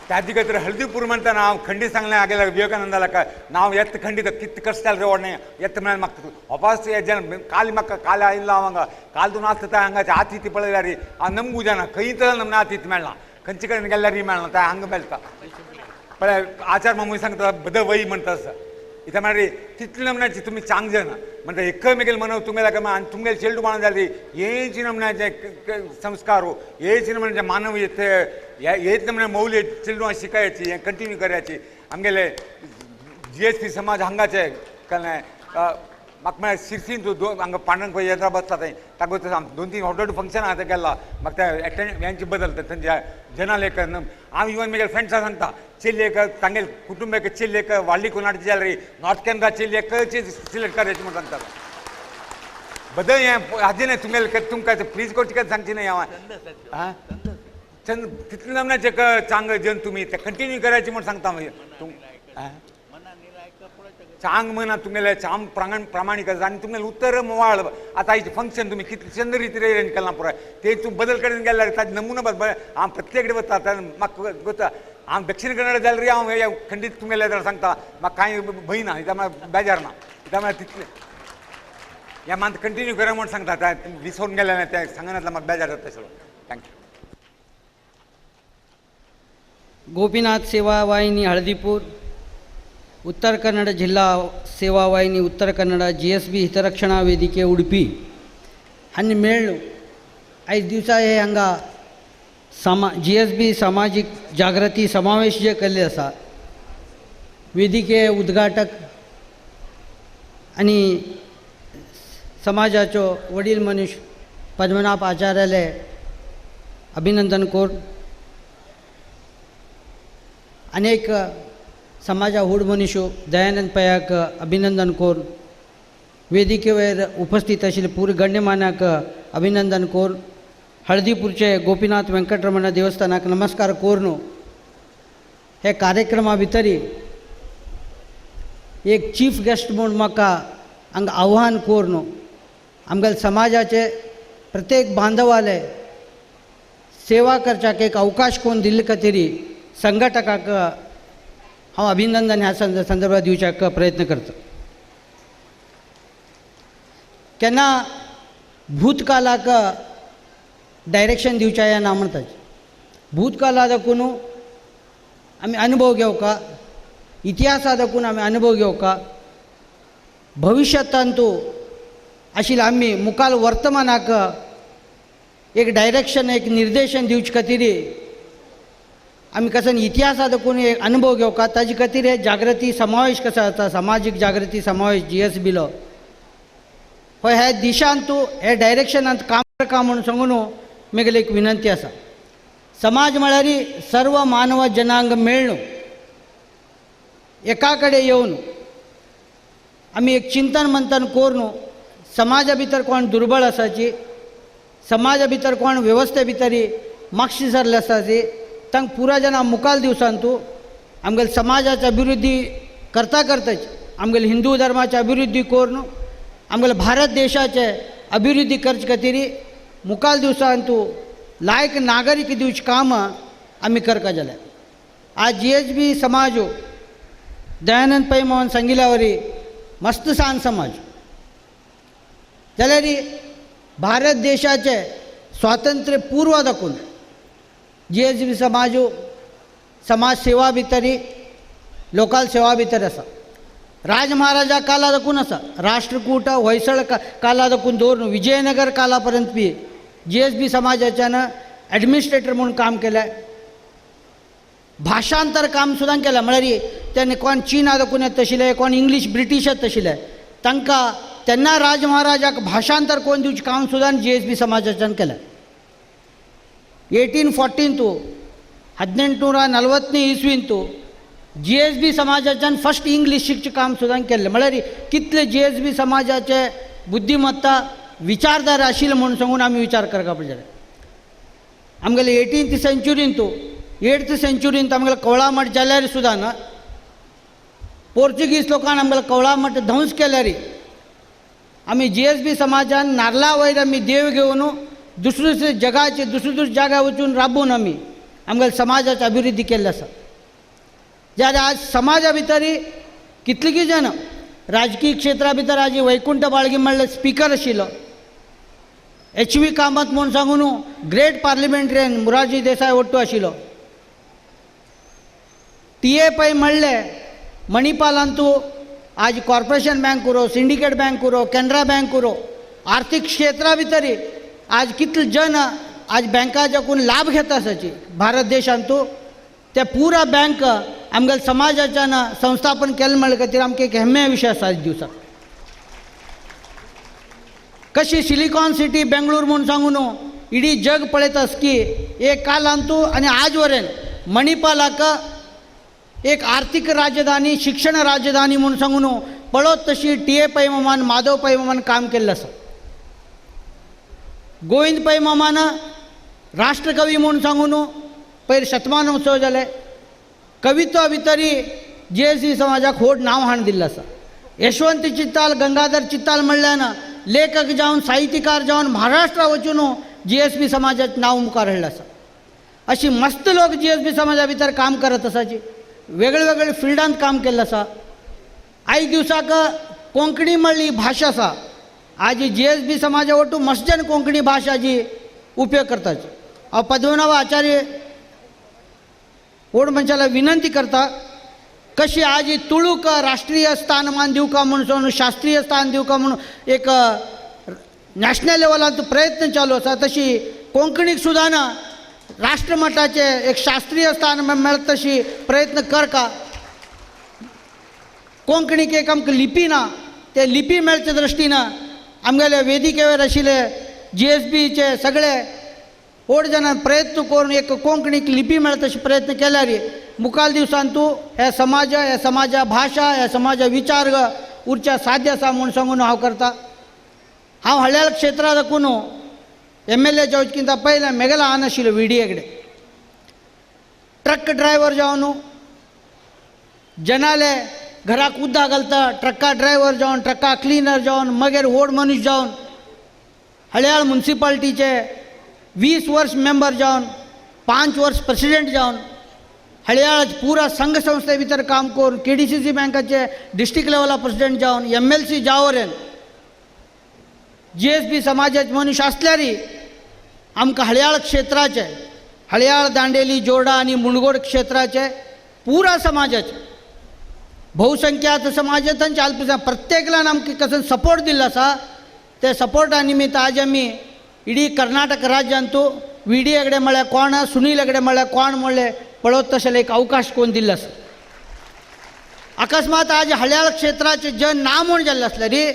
Speaker 2: त्याची खातीर हळदीपूर म्हणटाना हांव खंडीत सांगलें आगेल्या विवेकानंदाला काय नांव येत खंडीत कितें कश्टाल रे व्हडलें येत म्हळ्यार म्हाका वापस जन काल म्हाका काल आयिल्लो हांव हांगा काल तूं नासता थंय हांगाचे आतिथ्य पळयल्यार हांव नमगू जाणा खंय तर नमने आतिथ्य मेळना, खंयचे कडेन गेल्यार मेळना, थंय हांगा मेळटा. पळय आचार मामूय सांगता बद वय म्हणटा आसा इथे म्हळ्यार तितले नमन्याचे तुमी चांग जाणा म्हणटा एक मेगेल मनव तुंगेला काय आनी तुमगेले चेडू बाण जाली हेच नमन्याचे संस्कारू हेच नमन्याचे मानवीयते हेच नमने मौल्य चेडूं शिकायची हें कंटिन्यू करयाची. आमगेले GSP समाज हांगाचे कळ्ळें म्हाका म्हळ्यार सिरसीन तूं हांगा पांडरंग पळय येद्रा बसता थंय ताका 2-3 व्हड फंक्शनां आतां गेला म्हाका त्या एटेंड हेंचे बदलता थंय जनाले हांव इवन म्हगे फ्रेंड्सां सांगता चेल्लेक तांगेले कुटुंबाक चेल्लेक वाडली कोणाची जाल्यार नॉर्थ कॅनरा चेल्लेक सिलेक्ट करायची म्हणून सांगता. बदल हें हाजें न्हय तुमगेले तुमकां प्लीज करची काय सांगची न्हय हांव चंद तितले नमन्याचे चांग जन तुमी ते कंटिन्यू करायची म्हणून सांगता तुम चांग म्हणा तुमगेले चाम प्रामाणीक आसा आनी तुमगेले उत्तर मोवाळ. आतां हेचें फंक्शन तुमी कितले चंद रितीन अरेंज केलां पुराय ते तूं बदल कडेन गेल्यार ताजे नमुनो हांव प्रत्येक कडेन वता म्हाका करता. हांव दक्षिण कन्नड जाल्यार हांव खंडीत तुमगेले सांगता म्हाका कांय भंय ना, इता म्हळ्यार बेजार ना, इता म्हळ्यार तितले या मात कंटिन्यू करा म्हणून सांगतात विसरून गेल्या नाही त्या सांगण्यातला म्हाका बेजार जाता सगळं. थँक्यू.
Speaker 4: ಗೋಪಿನಾಥ್ ಸೇವಾ ವಾಹಿನಿ ಹಳದಿಪುರ್, ಉತ್ತರ ಕನ್ನಡ ಜಿಲ್ಲಾ ಸೇವಾ ವಾಹಿನಿ ಉತ್ತರ ಕನ್ನಡ, GSB ಹಿತರಕ್ಷಣಾ ವೇದಿಕೆ ಉಡುಪಿ हांनी मेळ्ळो. आयज दिवसा हे हांगा GSB सामाजीक जागृती समावेश जे केल्ले आसा, वेदिके उद्घाटक आनी समाजाचो वडील मनीस पद्मनाभ आचार्याले अभिनंदन कोर. अनेक समाजा व्हड मनीसो दयानंद पयाक अभिनंदन कोर. वेदिके वयर उपस्थित आशिल्ले पुरे गण्यमान्याक अभिनंदन कोर. हळदीपूरचे गोपीनाथ वेंकटरमण देवस्थानाक नमस्कार कोरनो. हे कार्यक्रमा भितरी एक चीफ गेस्ट म्हूण म्हाका हांगा आव्हान कोरनो. आमगेल्या समाजाचे प्रत्येक बांधवाले सेवा करच्याक एक अवकाश कोण दिल्ले खातीर संघटकाक हांव अभिनंदन ह्या संदर्भात दिवच्याक प्रयत्न करता. केन्ना भूतकाळाक डायरेक्शन दिवच्या या ना म्हणटा. भूतकाळा देखून आमी अनुभव घेवका, इतिहासा देखून आमी अनुभव घेवका, भविष्यातांतू आशिल्ले आमी मुखाल वर्तमानाक एक डायरेक्शन, एक निर्देशन दिवचे खातीर आमी कसन इतिहासा देखून एक अनुभव घेवका. ताजे खातीर हे जागृती समावेश कसो जाता, सामाजीक जागृती समावेश GSBलो हो ह्या दिशांतू हे डायरेक्शनांत काम करता म्हणून सांगून म्हगेली एक विनंती आसा. समाज म्हळ्यार सर्व मानव जनांग मेळ्ळो एका कडेन येवन आमी एक चिंतन मंथन कोरून समाजा भितर कोण दुर्बळ आसाची, समाजा भितर कोण वेवस्थे भितर मागशी सरले आसाची, तांकां पुरा जना मुखाल दिवसांतू आमगेल्या समाजाची अभिवृद्धी करता करताच आमगेल्या हिंदू धर्माची अभिवृद्धी कोरून आमगेल्या भारत देशाचे अभिवृद्धी करचे खातीर मुखाल दिवसांतू लायक नागरीक दिवचे काम आमी करता. जाल्यार आज GSB समाज दयानंद पै मोहन सांगिल्ल्या वरी मस्तसान समाज जाल्यार भारत देशाचे स्वातंत्र्य पूर्व दाखून GSB समाज सेवा भितर लोकल सेवा भितर आसा. राज महाराजा काला दाखून आसा, राष्ट्रकूट होयसळ काला दाखून दवरून विजयनगर काला पर्यंत बी GSB समाजाच्यान एडमिनिस्ट्रेटर म्हणून काम केलें. भाषांतर काम सुद्दां केलें. म्हळ्यार तेन्ना कोण चीना दाखून येत तशिल्ले, कोण इंग्लीश ब्रिटीश येत तशिल्ले, तांकां तेन्ना राज महाराजाक भाषांतर कोण दिवचें काम सुद्दां GSB समाजाच्यान केलें. 1814 1840 इसवींतू GSB समाजाच्यान फस्ट इंग्लीश शिकचें काम सुद्दां केल्लें. म्हळ्यार कितले GSB समाजाचे बुद्धिमत्ता विचारधारा आशिल्ले म्हणून सांगून आमी विचार करपाक पडटले. आमगेले 18th सेंच्युरींतू 8th सेंच्युरींत आमगेले कवळा मठ जाल्यार सुद्दां पोर्चुगीज लोकांनी आमगेले कवळा मठ ध्वंस केल्यार आमी GSB समाजान नारळा वयर आमी देव घेवन दुसरे दुसरे जगाचे दुसरे जाग्यार वचून राबून आमी आमगेल्या समाजाची अभिवृद्धी केल्ली आसा. जाल्यार आज समाजा भितर कितलींशीं जाण राजकीय क्षेत्रा भितर आज वैकुंठ बाळगी म्हणले स्पीकर आशिल्लो, HV कामत म्हणून सांगून ग्रेट पार्लिमेंटरियन मोरारजी देसाय ओट्टू आशिल्लो, TA पै म्हणले मणिपालांतू आज कॉर्पोरेशन बँक उरो, सिंडिकेट बँक उरो, कॅनरा बँक उरो, आर्थीक क्षेत्रा भितर आज कितले जन आज बँकाच्याकून लाभ घेता आसाची भारत देशांतू ते पुरा बँक आमगेल्या समाजाच्यान संस्थापन केलें म्हणले खातीर आमकां एक हेम्मे विशय आसा आज दिवसाक. कशी सिलिकॉन सिटी बेंगळूर म्हणून सांगून इडी जग पळयत आसकी एक कालांतू आनी आज वरेन मणिपालाक एक आर्थीक राजधानी, शिक्षण राजधानी म्हणून सांगून पळत तशी TA पै मामान, माधव पै मामान काम केल्लें आसा. गोविंद पै मामान राष्ट्रकवी म्हणून सांगून पयर शतमान उत्सव जाले. कवित्वा भितर GSB समाजाक व्हड नांव हाण दिल्लें आसा. यशवंत चित्ताल, गंगाधर चित्ताल म्हणल्यान लेखक जावन साहित्यकार जावन महाराष्ट्रा वचून GSB समाजाचें नांव मुखार हाडलें आसा. अशी मस्त लोक GSB समाजा भितर काम करत आसाची, वेगळे वेगळे फिल्डांत काम केल्लें आसा. आयज दिवसाक कोंकणी म्हणली भाशा आसा आज GSB समाजा वटू मस्जन कोंकणी भाषा जी उपयोग करतात. पद्मनाभ आचार्य ओढ मंचाला विनंती करता कशी आज ही तुळूक राष्ट्रीय स्थानमान देऊ का म्हणून शास्त्रीय स्थान देऊ का म्हणून एक नॅशनल लेवलात प्रयत्न चालू असा तशी कोंकणीक सुद्धा ना राष्ट्रमठाचे एक शास्त्रीय स्थान मिळत तशी प्रयत्न कर का. कोंकणीक एक आमकां लिपी ना ते लिपी मेळच्या दृश्टीनं आमगेले वेदिकेवर आशिल्ले GSBचे सगळे ओड जाणां प्रयत्न करून एक कोंकणीक लिपी मेळत तशी प्रयत्न केल्यार मुखाल दिवसांत तूं हे समाजा भाशा हे समाजा विचार उरच्या साध्य आसा म्हूण सांगून हांव करता. हांव हळ्याळ क्षेत्रांत देखून MLA जावचेकिंत पयलें मेगेला आन आशिल्लो VDA कडेन ट्रक ड्रायव्हर जावन जनाले घराक उदक घालता ट्रका ड्रायव्हर जावन ट्रका क्लिनर जावन मागीर व्हड मनीस जावन हळ्याळ म्युन्सिपाल्टीचे 20 वर्स मेंबर जावन 5 वर्स प्रेसिडेंट जावन हळ्याळ पुरा संघ संस्थे भितर काम करून KDCC बँकाचे डिस्ट्रिक्ट लेवला प्रेसिडेंट जावन MLC जावरेन GSB समाजाचे मनीस आसल्यार आमकां हळ्याळ क्षेत्राचे हळ्याळ दांडेली जोडा आनी मुणगोड क्षेत्राचे पुरा समाजाचे बहुसंख्यात समाजात अल्पसंख्याक प्रत्येकान आमकां कसं सपोर्ट दिल्लो आसा ते सपोर्टा निमित्त आज आमी इडी कर्नाटक राज्यांतू VDA कडेन म्हळ्यार कोण सुनील कडेन म्हळ्यार कोण म्हणलें पळोवत तशें एक अवकाश कोण दिल्लो आसा. अकस्मात आज हळ्याळ क्षेत्राचे जन ना म्हूण जाल्ले आसल्यार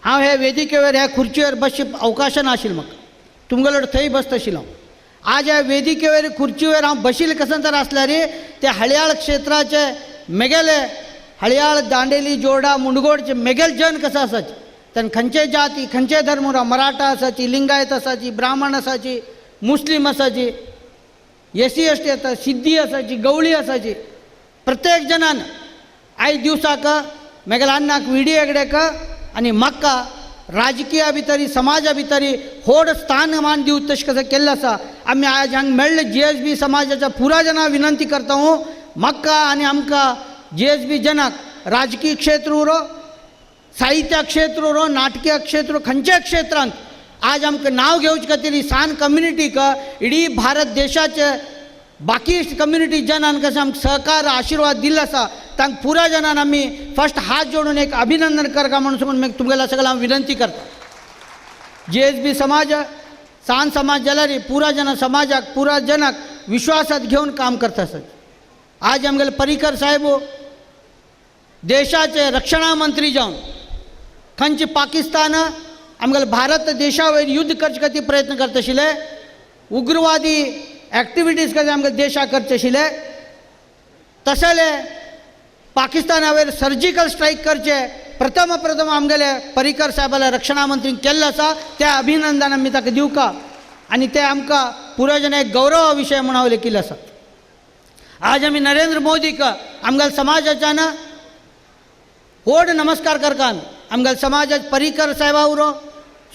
Speaker 4: हांव हे वेदिकेवर ह्या खुर्चीवर बसची अवकाश नाशिल्लो म्हाका तुमगेलो थंय बसत आशिल्लो. आज ह्या वेदिकेवर खुर्चीवर हांव बशिल्लें कसं तर आसल्यार ते हळ्याळ क्षेत्राचे मेगेले हळ्याळ दांडेली जोडा मुणगोडचे मेगेल जन कसं आसाचे त्यान खंयचे जाती खंयचे धर्म मराठा आसाची लिंगायत आसाची ब्राह्मण आसाची मुस्लीम आसाची SC ST आसा सिद्धी आसाची गवळी आसाची प्रत्येक जनान आयज दिवसाक मेगेल्या अन्नाक VDA कडेक आनी म्हाका राजकीया भितर समाजा भितर व्हड स्थानमान दिवं तशें कसं केल्लें आसा. आमी आज हांगा मेळ्ळे GSB समाजाच्या पुरा जनांक विनंती करता म्हाका आनी आमकां GSB जनाक राजकीय क्षेत्र उरो साहित्य क्षेत्र उरो नाटकीय क्षेत्र खंयच्या क्षेत्रांत आज आमकां नांव घेवचे खातीर सान कम्युनिटीक इडी भारत देशाचे बाकी कम्युनिटी जनान कशें आमकां सहकार आशिर्वाद दिल्लो आसा तांकां पुरा जनान आमी फर्स्ट हात जोडून एक अभिनंदन करता म्हणून सांगून तुमगेल्या सगळ्यांक विनंती करता. GSB समाज सान समाज जाल्यार पुरा जन समाजाक पुरा जनाक विश्वासात घेवन काम करता आसत. आज आमगेले पर्रीकर साहेब देशाचे रक्षणा मंत्री जावन खंयचे पाकिस्तान आमगेले भारत देशा वयर युद्ध करचे खातीर प्रयत्न करता आशिल्ले उग्रवादी एक्टिविटीज खातीर आमगे देशाक करचे आशिल्ले तशेले पाकिस्ताना वयर सर्जिकल स्ट्रायक करचे प्रथम आमगेले पर्रीकर साहेबाला रक्षणा मंत्रीन केल्लो आसा त्या अभिनंदन आमी ताका दिवका आनी ते आमकां पुरो जन एक गौरव विशय म्हूण हांव लेखिल्लो आसा. आज आमी नरेंद्र मोदीक आमगेल्या समाजाच्यान व्हड नमस्कार करता. आमगेल्या समाजात पर्रीकर साहेबा उरो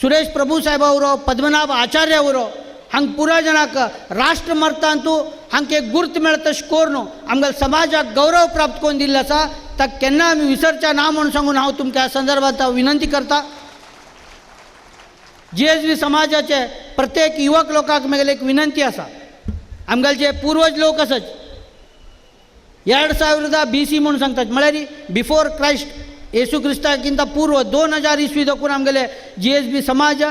Speaker 4: सुरेश प्रभू साहेबा उरो पद्मनाभ आचार्य उरो हांगा पुरा जनाक राष्ट्र मर्तांतू हांकां एक गुर्त मेळत तशें करून आमगेल्या समाजाक गौरव प्राप्त करून दिल्लो आसा. ताका केन्ना आमी विसरच्या ना म्हणून सांगून हांव तुमकां ह्या संदर्भांत विनंती करता. GSB समाजाचे प्रत्येक युवक लोकांक म्हगेली एक विनंती आसा. आमगेले जे पूर्वज लोक आसात 2000 BC म्हणून सांगतात म्हळ्यार बिफोर क्रायस्ट येशू क्रिस्ताकिंत पूर्व 2000 ईस्वी देखून आमगेले GSB समाज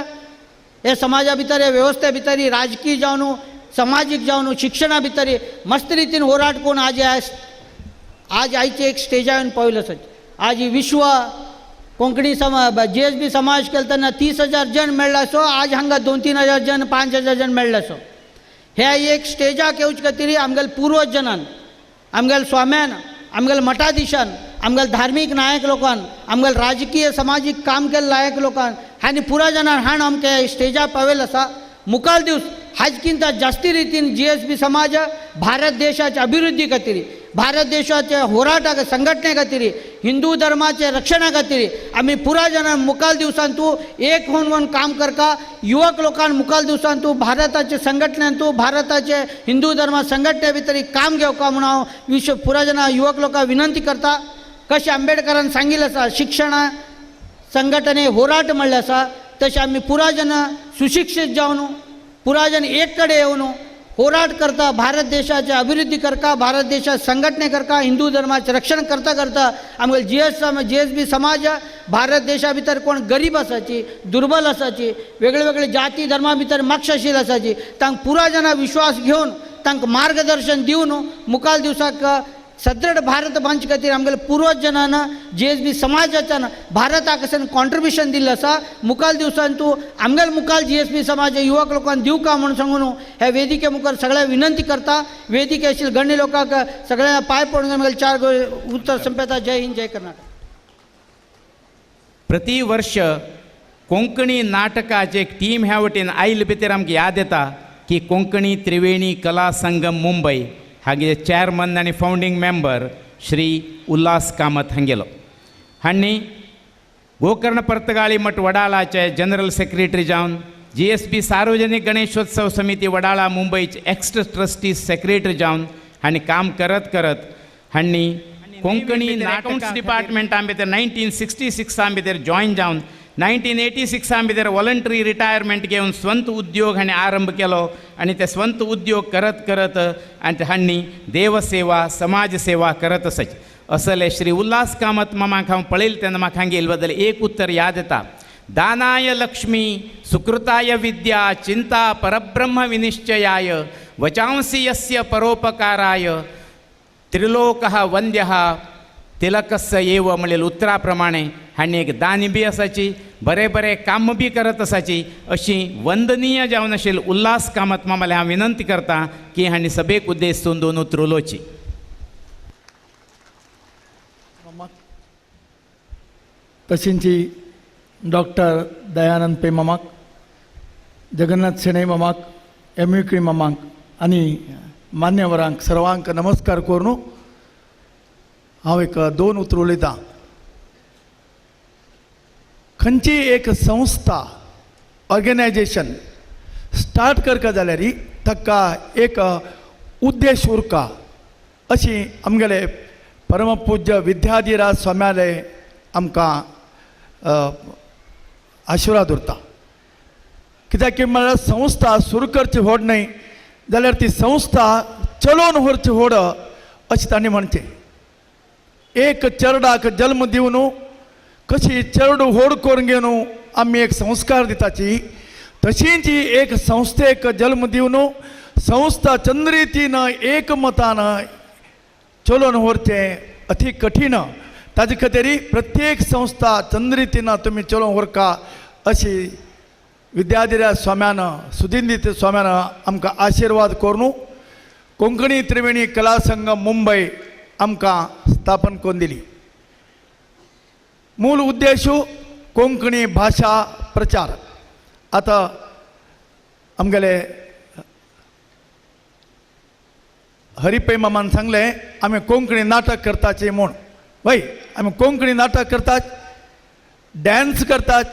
Speaker 4: हे समाजा भितर हे वेवस्थे भितर राजकीय जावन सामाजीक जावन शिक्षणा भितर मस्त रितीन होराट करून आज आयचे एक स्टेजार येवन पावले आसात. आज ही विश्व कोंकणी GSB समाज केलो तेन्ना 30,000 जन मेळ्ळे असो आज हांगा 2-3 जन 5,000 जन मेळ्ळे असो. हे एक स्टेजाक येवचे खातीर आमगेले पूर्वज जनान आमगेल्या स्वाम्यान आमगेल्या मठाधीशान आमगेल्या धार्मीक नायक लोकान आमगेल्या राजकीय सामाजीक काम केल्ले लायक लोकान हांणी पुरा जनान हाण आमकां स्टेजार पावयलो आसा. मुखाल दिवस हाजकिंत जास्ती रितीन GSB समाज भारत देशाच्या अभिवृद्धी खातीर भारत देशाच्या होराटा संघटने खातीर हिंदू धर्माचे रक्षणा खातीर आमी पुरा जनान मुखाल दिवसांतू एक होऊन काम करता. युवक लोकांक मुखाल दिवसांतू भारताचे संघटनेंतू भारताचे हिंदू धर्म संघटने भितर काम घेवका म्हणून हांव विश्व पुरा जना युवक लोकांक विनंती करता. कशें आंबेडकरान सांगिल्लें आसा शिक्षण संघटने होराट म्हणले आसा तशें आमी पुराय जन सुशिक्षीत जावन पुराय जन एक कडेन येवन होराट करता, भारत देशाचे अभिवृद्धी करता, भारत देशात संघटने करता, हिंदू धर्माचे रक्षण करता करता आमगे जीएसबी समाज भारत देशा भितर कोण गरीब आसाची, दुर्बल आसाची, वेगळे वेगळे जाती धर्मा भितर मागशाशील आसाची, तांकां पुराय जाणां विश्वास घेवन तांकां मार्गदर्शन दिवन मुखाल दिवसाक सदृढ भारत मंच खातीर आमगेले पूर्वज जनान जीएसबी समाजाच्यान भारताक कॉन्ट्रिब्युशन दिल्लें आसा. मुखाल दिवसान तूं आमगेले मुखाल जीएसबी समाज युवक लोकांक दिवं का म्हणून सांगून ह्या वेदिके मुखार सगळ्या विनंती करता. वेदिके आशिल्ल्या गण्य लोकांक सगळ्या पांय पडून आमगेले 4 उत्तर संपेता. जय हिंद, जय कर्नाटक.
Speaker 1: प्रति वर्ष कोंकणी नाटकाची एक टीम ह्या वटेन आयिल्ले भितर आमकां याद येता की कोंकणी त्रिवेणी कला संगम मुंबय हागे चेअरमन आणि फाउंडिंग मेंबर श्री उल्हास कामत हांगेलो. हांणी गोकर्ण पर्तगाळी मठ वडाळाचे जनरल सेक्रेटरी जावन जीएसबी सार्वजनिक गणेशोत्सव समिती वडाळा मुंबईचे एक्स्ट्रा ट्रस्टी सेक्रेटरी जावन हांणी काम करत करत हांणी कोंकणी अकाउंट्स डिपार्टमेंटा भितर 1966 भितर जॉईन जावन 1986 भितर वॉलंटरी रिटायरमेंट घेवन स्ವಂತ उद्योग हांणी आरंभ केलो आणि ते स्ವಂತ उद्योग करत करत आणि हांणी देवसेवा समाज सेवा करत असले. श्री उल्हास कामत मामाक हांव पळयलें तेन्ना म्हाका हांगेले बद्दल एक उत्तर याद येता. दानाय लक्ष्मी सुकृताय विद्या चिंता परब्रह्म विनिश्चयाय वचांसी यस्य परोपकाराय त्रिलोकः वंद्यः तिलकस्य एव म्हणलेल्या उतराप्रमाणे हांणी एक दानी बी आसाची, बरे बरे काम बी करत आसाची अशी वंदनीय जावन आशिल्ली उल्हास कामत मामाले हांव विनंती करता की हांणी सभेक उद्देशून 2 उतर उलोवची.
Speaker 5: तशेंची डॉक्टर दयानंद पै मामाक, जगन्नाथ शेणै मामाक, एमयुक्री मामाक आनी मान्यवरांक सर्वांक नमस्कार करून हांव एक 2 उतर उलयतां. खंयची एक संस्था ऑर्गनायजेशन स्टार्ट करता जाल्यार ताका एक उद्देश उरता अशी आमगेले परमपूज्य विद्याधिराज स्वाम्यालय आमकां आशिर्वाद उरता. कित्याक की म्हळ्यार संस्था सुरू करची व्हड न्हय जाल्यार ती संस्था चलोवन व्हरची व्हड अशें तांणी म्हणचें. एक चेरडाक जल्म दिवन कशी चेरडू व्हड करून घेवन आमी एक संस्कार दिताची तशीच एक संस्थेक जल्म दिवन संस्था चंद्रितीन एकमतान चलोवन व्हरचें अति कठीण. ताजे खातीर प्रत्येक संस्था चंद्रितीन तुमी चलोवन व्हरका अशी विद्याधिराज स्वाम्यान सुदिंदीत स्वाम्यान आमकां आशिर्वाद करून कोंकणी त्रिवेणी कला संगम मुंबय आमकां स्थापन करून दिली. मूल उद्देश कोंकणी भाषा प्रचार. आता आमगेले हरिपै मामान सांगलें आमी कोंकणी नाटक करताचे म्हूण. वय आमी कोंकणी नाटक करतात, डॅन्स करतात,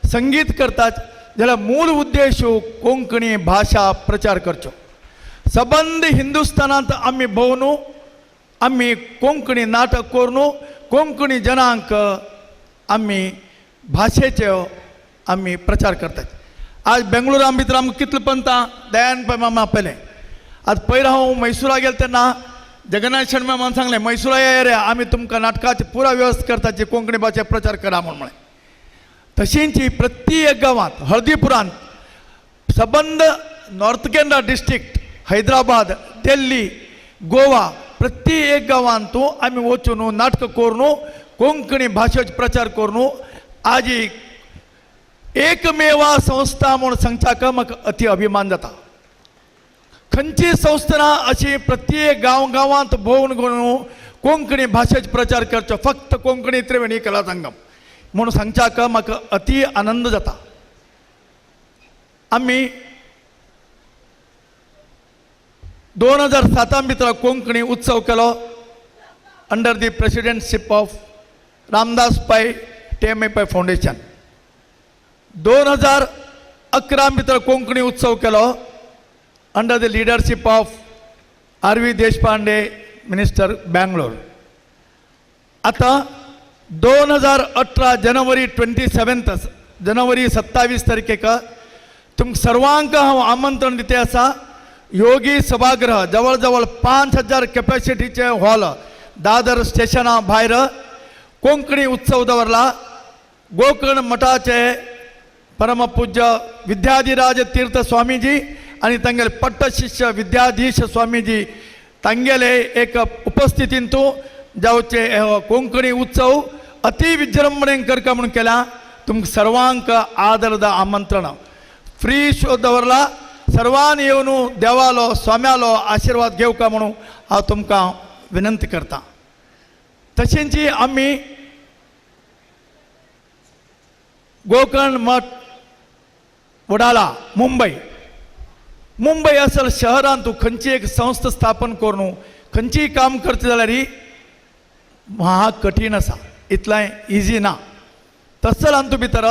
Speaker 5: संगीत करतात जाल्यार मूल उद्देश कोंकणी भाषा प्रचार करचो. सबंद हिंदुस्थानांत आमी भोंवन आमी कोंकणी नाटक करून कोंकणी जनांक आमी भाशेचो आमी प्रचार करतात. आज बेंगळुरा भितर आमकां कितले पंतां दयान पै मामा आपयलें. आज पयर हांव मैसुरा गेलो तेन्ना जगन्नाथ शेणै मामान सांगलें मैसुरा या रे आमी तुमकां नाटकाची पुरा वेवस्था करताची कोंकणी भाशे प्रचार करा म्हणून. तशींच प्रत्येक गांवांत हळदीपुरांत सबंद नॉर्थ केनरा डिस्ट्रिक्ट हैदराबाद दिल्ली गोवा प्रत्येक गांवांत आमी वचून नाटक करून कोंकणी भाशेचो प्रचार करून आज एकमेवा संस्था म्हणून सांगच्याक म्हाका अति अभिमान जाता. खंयची संस्था ना अशी प्रत्येक गांवांत भोंवन घेवन कोंकणी भाशेचो प्रचार करचो फक्त कोंकणी त्रिवेणी कला संगम म्हणून सांगच्याक म्हाका अति आनंद जाता. आमी 2007 भितर कोंकणी उत्सव केलो अंडर दी प्रेसिडेंटशीप ऑफ रामदास पै टेमे पै फाउंडेशन. 2011 भितर कोंकणी उत्सव केलो under the leadership of RV. Deshpande minister Bangalore. आता 2018 जनवरी 27 जनवरी 27 तारखेक तुमकां सर्वांक हांव आमंत्रण दिते आसा. योगी सभागृह जवळ 5000 कॅपॅसिटीचे हॉल दादर स्टेशना भायर कोंकणी उत्सव दवरला. गोकर्ण मठाचे परमपूज्य विद्याधिराज तीर्थ स्वामीजी आणि तांगेले पट्टशिष्य विद्याधीश स्वामीजी तांगेले एक उपस्थितींतू जावचे कोंकणी उत्सव अति विजृंभणेन करता म्हणून केला. तुमकां सर्वांक आदರದ आमंत्रण. फ्री शो दवरला. सर्वांनी येवन देवालो स्वाम्यालो आशीर्वाद घेवका म्हणून हांव तुमकां विनंती करता. तशेंच आमी गोकर्ण मठ वडाळा मुंबई असल शहरांत तूं खंयची एक संस्था स्थापन करून खंयचीय काम करता जाल्यार महा कठीण आसा. इतलें इजी ना. तसलांतू भितर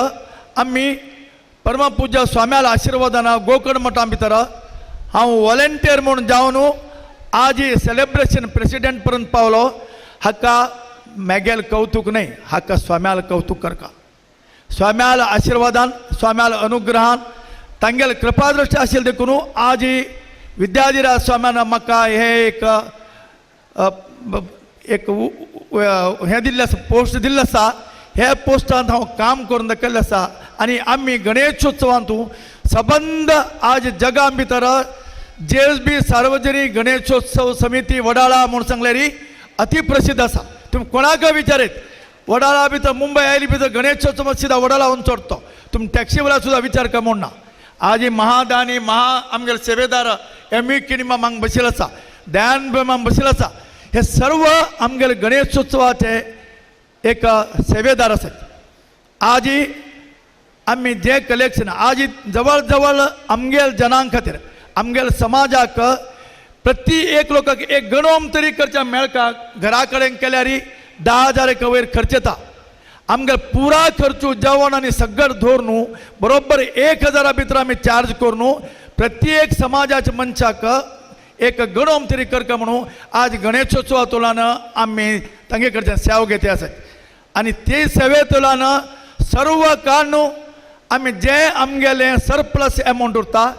Speaker 5: आमी परमपूज्य स्वाम्याला आशिर्वादान गोकर्ण मठा भितर हांव वॉलंटियर म्हणून जावन आज ही सेलिब्रेशन प्रेसिडेंट पर्यंत पावलो. हाका मॅगेल कौतुक न्हय, हाका स्वाम्याल कौतुक करता. स्वाम्याल आशिर्वादान स्वाम्याल अनुग्रहान तांगेल कृपादृश्टी आशिल्ले देखून आज ही विद्याधिराज स्वाम्यान म्हाका हे एक हे दिल्लें आसा, पोस्ट दिल्लें आसा. हे पोस्टांत हांव काम करून दाखयल्लें आसा. आनी आमी गणेशोत्सवांत सबंद आज जगां भितर JSB सार्वजनीक गणेशोत्सव समिती वडाळा म्हणून सांगल्यार अति प्रसिद्ध आसा. तुमी कोणाकय विचारीत वडाळा भितर मुंबय आयली भितर गणेशोत्सव सिधा वडाळा वचून चडतो. तुमी टॅक्सीवाला सुद्दां विचार का म्हूण ना. आज महादानी आमगेले सेवेदार ME किनिमा हांगा बशिल्लो आसा, दयान हांगा बशिल्लो आसा. हे सर्व आमगेले गणेशोत्सवाचे एक सेवेदार आसात. आज आमी जे कलेक्शन आज जवळ जवळ आमगेल जनां खातीर आमगेल समाजाक प्रति एक लोकांक एक गणोम तरी करच्या मेळका घरा कडेन केल्यार 10,000 वयर खर्च येता. आमगे पुरा खर्चू जेवण आनी सगळं धरून बरोबर 1,000 भितर आमी चार्ज करून प्रत्येक समाजाच्या मनशाक एक गणोम तरी करता म्हणून आज गणेशोत्सवा तोलान आमी तांगे कडच्यान सेवा घेतली आसात. आनी ते सेवे तोलान सर्व काण आमी जे आमगेले सरप्लस अमावंट उरता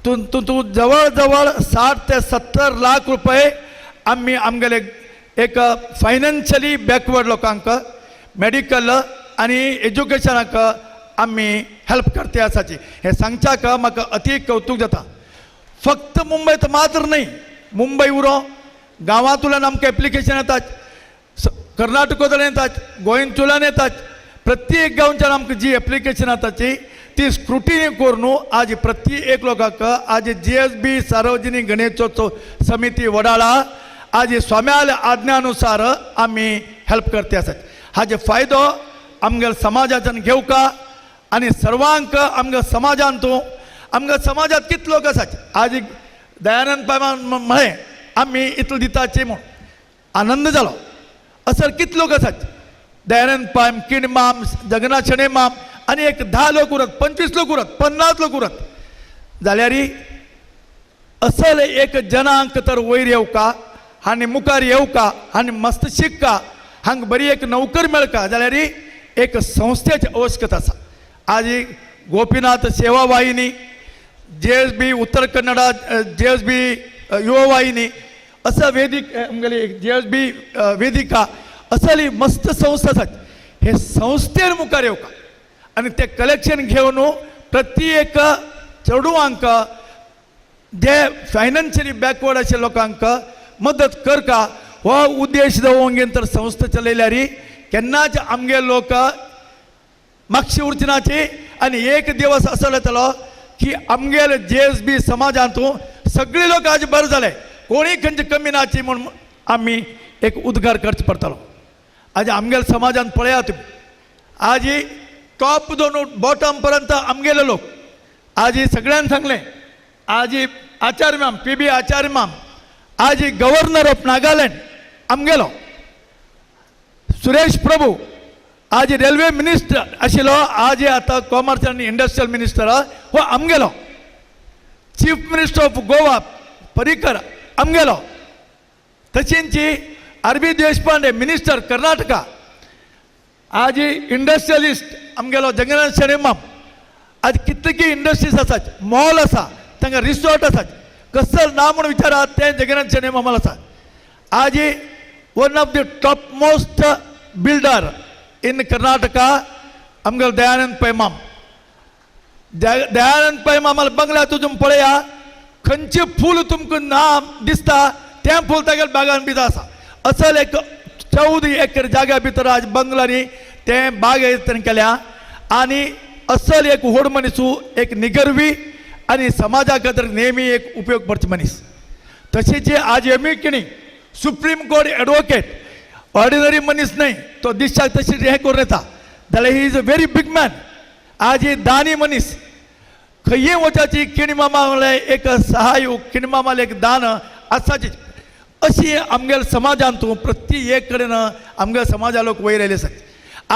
Speaker 5: तूं जवळ जवळ 60 ते 70 लाख रुपये आमी आमगेले एक फायनान्शियली बॅकवर्ड लोकांक मेडिकल आनी एज्युकेशनाक आमी हेल्प करते आसाची. हे सांगच्याक म्हाका अति कौतुक जाता. फक्त मुंबयत मात्र न्हय, मुंबय उरो गांवांतल्यान आमकां एप्लिकेशन येतात, कर्नाटकांतल्यान येतात, गोंयतल्यान येतात. प्रत्येक गांवच्यान आमकां जी एप्लिकेशन येताची ती स्क्रुटिनी करून आज प्रत्येक लोकांक आज JSB सार्वजनीक गणेशोत्सव समिती वडाळा आज स्वाम्याल आज्ञानुसार आमी हेल्प करते आसात. हाजे फायदो आमगेल्या समाजाच्यान घेवका आनी सर्वांक आमगे समाजांत आमगे समाजांत कितले लोक आसात. आज दयानंद पायमान म्हळें आमी इतलो दिताचे म्हूण आनंद जालो. असर कितले लोक आसात. दयानंद पायम, किण माम, जगन्नाथ शेणे माम आनी एक 10 लोक उरत, 25 लोक उरत, 50 लोक उरत जाल्यार असल एक जनांक तर वयर येवका आनी मुखार येवका आनी मस्त शिकका हांगा बरी एक नोकर मेळका जाल्यार एक संस्थेची आवश्यकता आसा. आज गोपीनाथ सेवा वाहिनी, JSB उत्तर कन्नडा, JSB युवा वाहिनी असं वेदिक आमगेली JSB वेदिका असली मस्त संस्था आसात. हे संस्थेन मुखार येवका आनी ते कलेक्शन घेवन प्रत्येक चेडवांक जे फायनान्शियली बॅकवर्ड अशे लोकांक मदत करका हो उद्देश दवंगेन तर संस्था चलयल्यार केन्नाच आमगे लोक मागशी उरचनाची. आनी एक दिवस असो येतलो की आमगेले JSB समाजांत सगळे लोक आज बरे जाले, कोणी खंयचे कमी नाची म्हणून आमी एक उद्गार करचो पडटलो. आज आमगेल्या समाजांत पळयात तुमी आज टॉप दोन बॉटम पर्यंत आमगेले लोक आज सगळ्यांनी सांगलें. आज आचार्य मॅम, PB आचार्य मॅम, आज गव्हर्नर ऑफ नागालँड आमगेलो. सुरेश प्रभू आज रेल्वे मिनिस्टर आशिल्लो, आज आता कॉमर्स आनी इंडस्ट्रियल मिनिस्टर हो आमगेलो. Chief minister of Goa Parrikar आमगेलो. तशेंच RB देशपांडे मिनिस्टर कर्नाटका, आज इंडस्ट्रियलिस्ट आमगेलो जगन्नाथ शेणे माम आज कितकी इंडस्ट्रीज आसात मॉल आसा तांकां रिसॉर्ट आसात कसर ना म्हणून विचारात ते जगन्नाथ शेणे मामाल आसा आज one of the top most builder in Karnataka आमगेलो दयानंद पै माम दयानंद पै मामाला बंगला तुजून पळया खंयचे फूल तुमकां नाम दिसता तें फूल तागेल्या बागान भितर आसा असल एक 14 एकर जाग्या भितर आज बंगलांनी तें बाग केल्या आनी असल एक व्हड मनीसू एक निगर्वी आनी समाजा खातीर नेहमी एक उपयोग पडचे मनीस तशेंच आज एमिकिणी सुप्रीम कोर्ट एडवोकेट ऑर्डिनरी मनीस न्हय तो दिशाक तशी हें करून येता जाल्यार he is a very big man आज ही दानी मनीस खंय वचाची किणी मामा एक सहाय किणी मामाला एक दान आसाची अशी आमगेल्या समाजांत प्रत्येक कडेन आमगे समाजा लोक वयर आयले आसात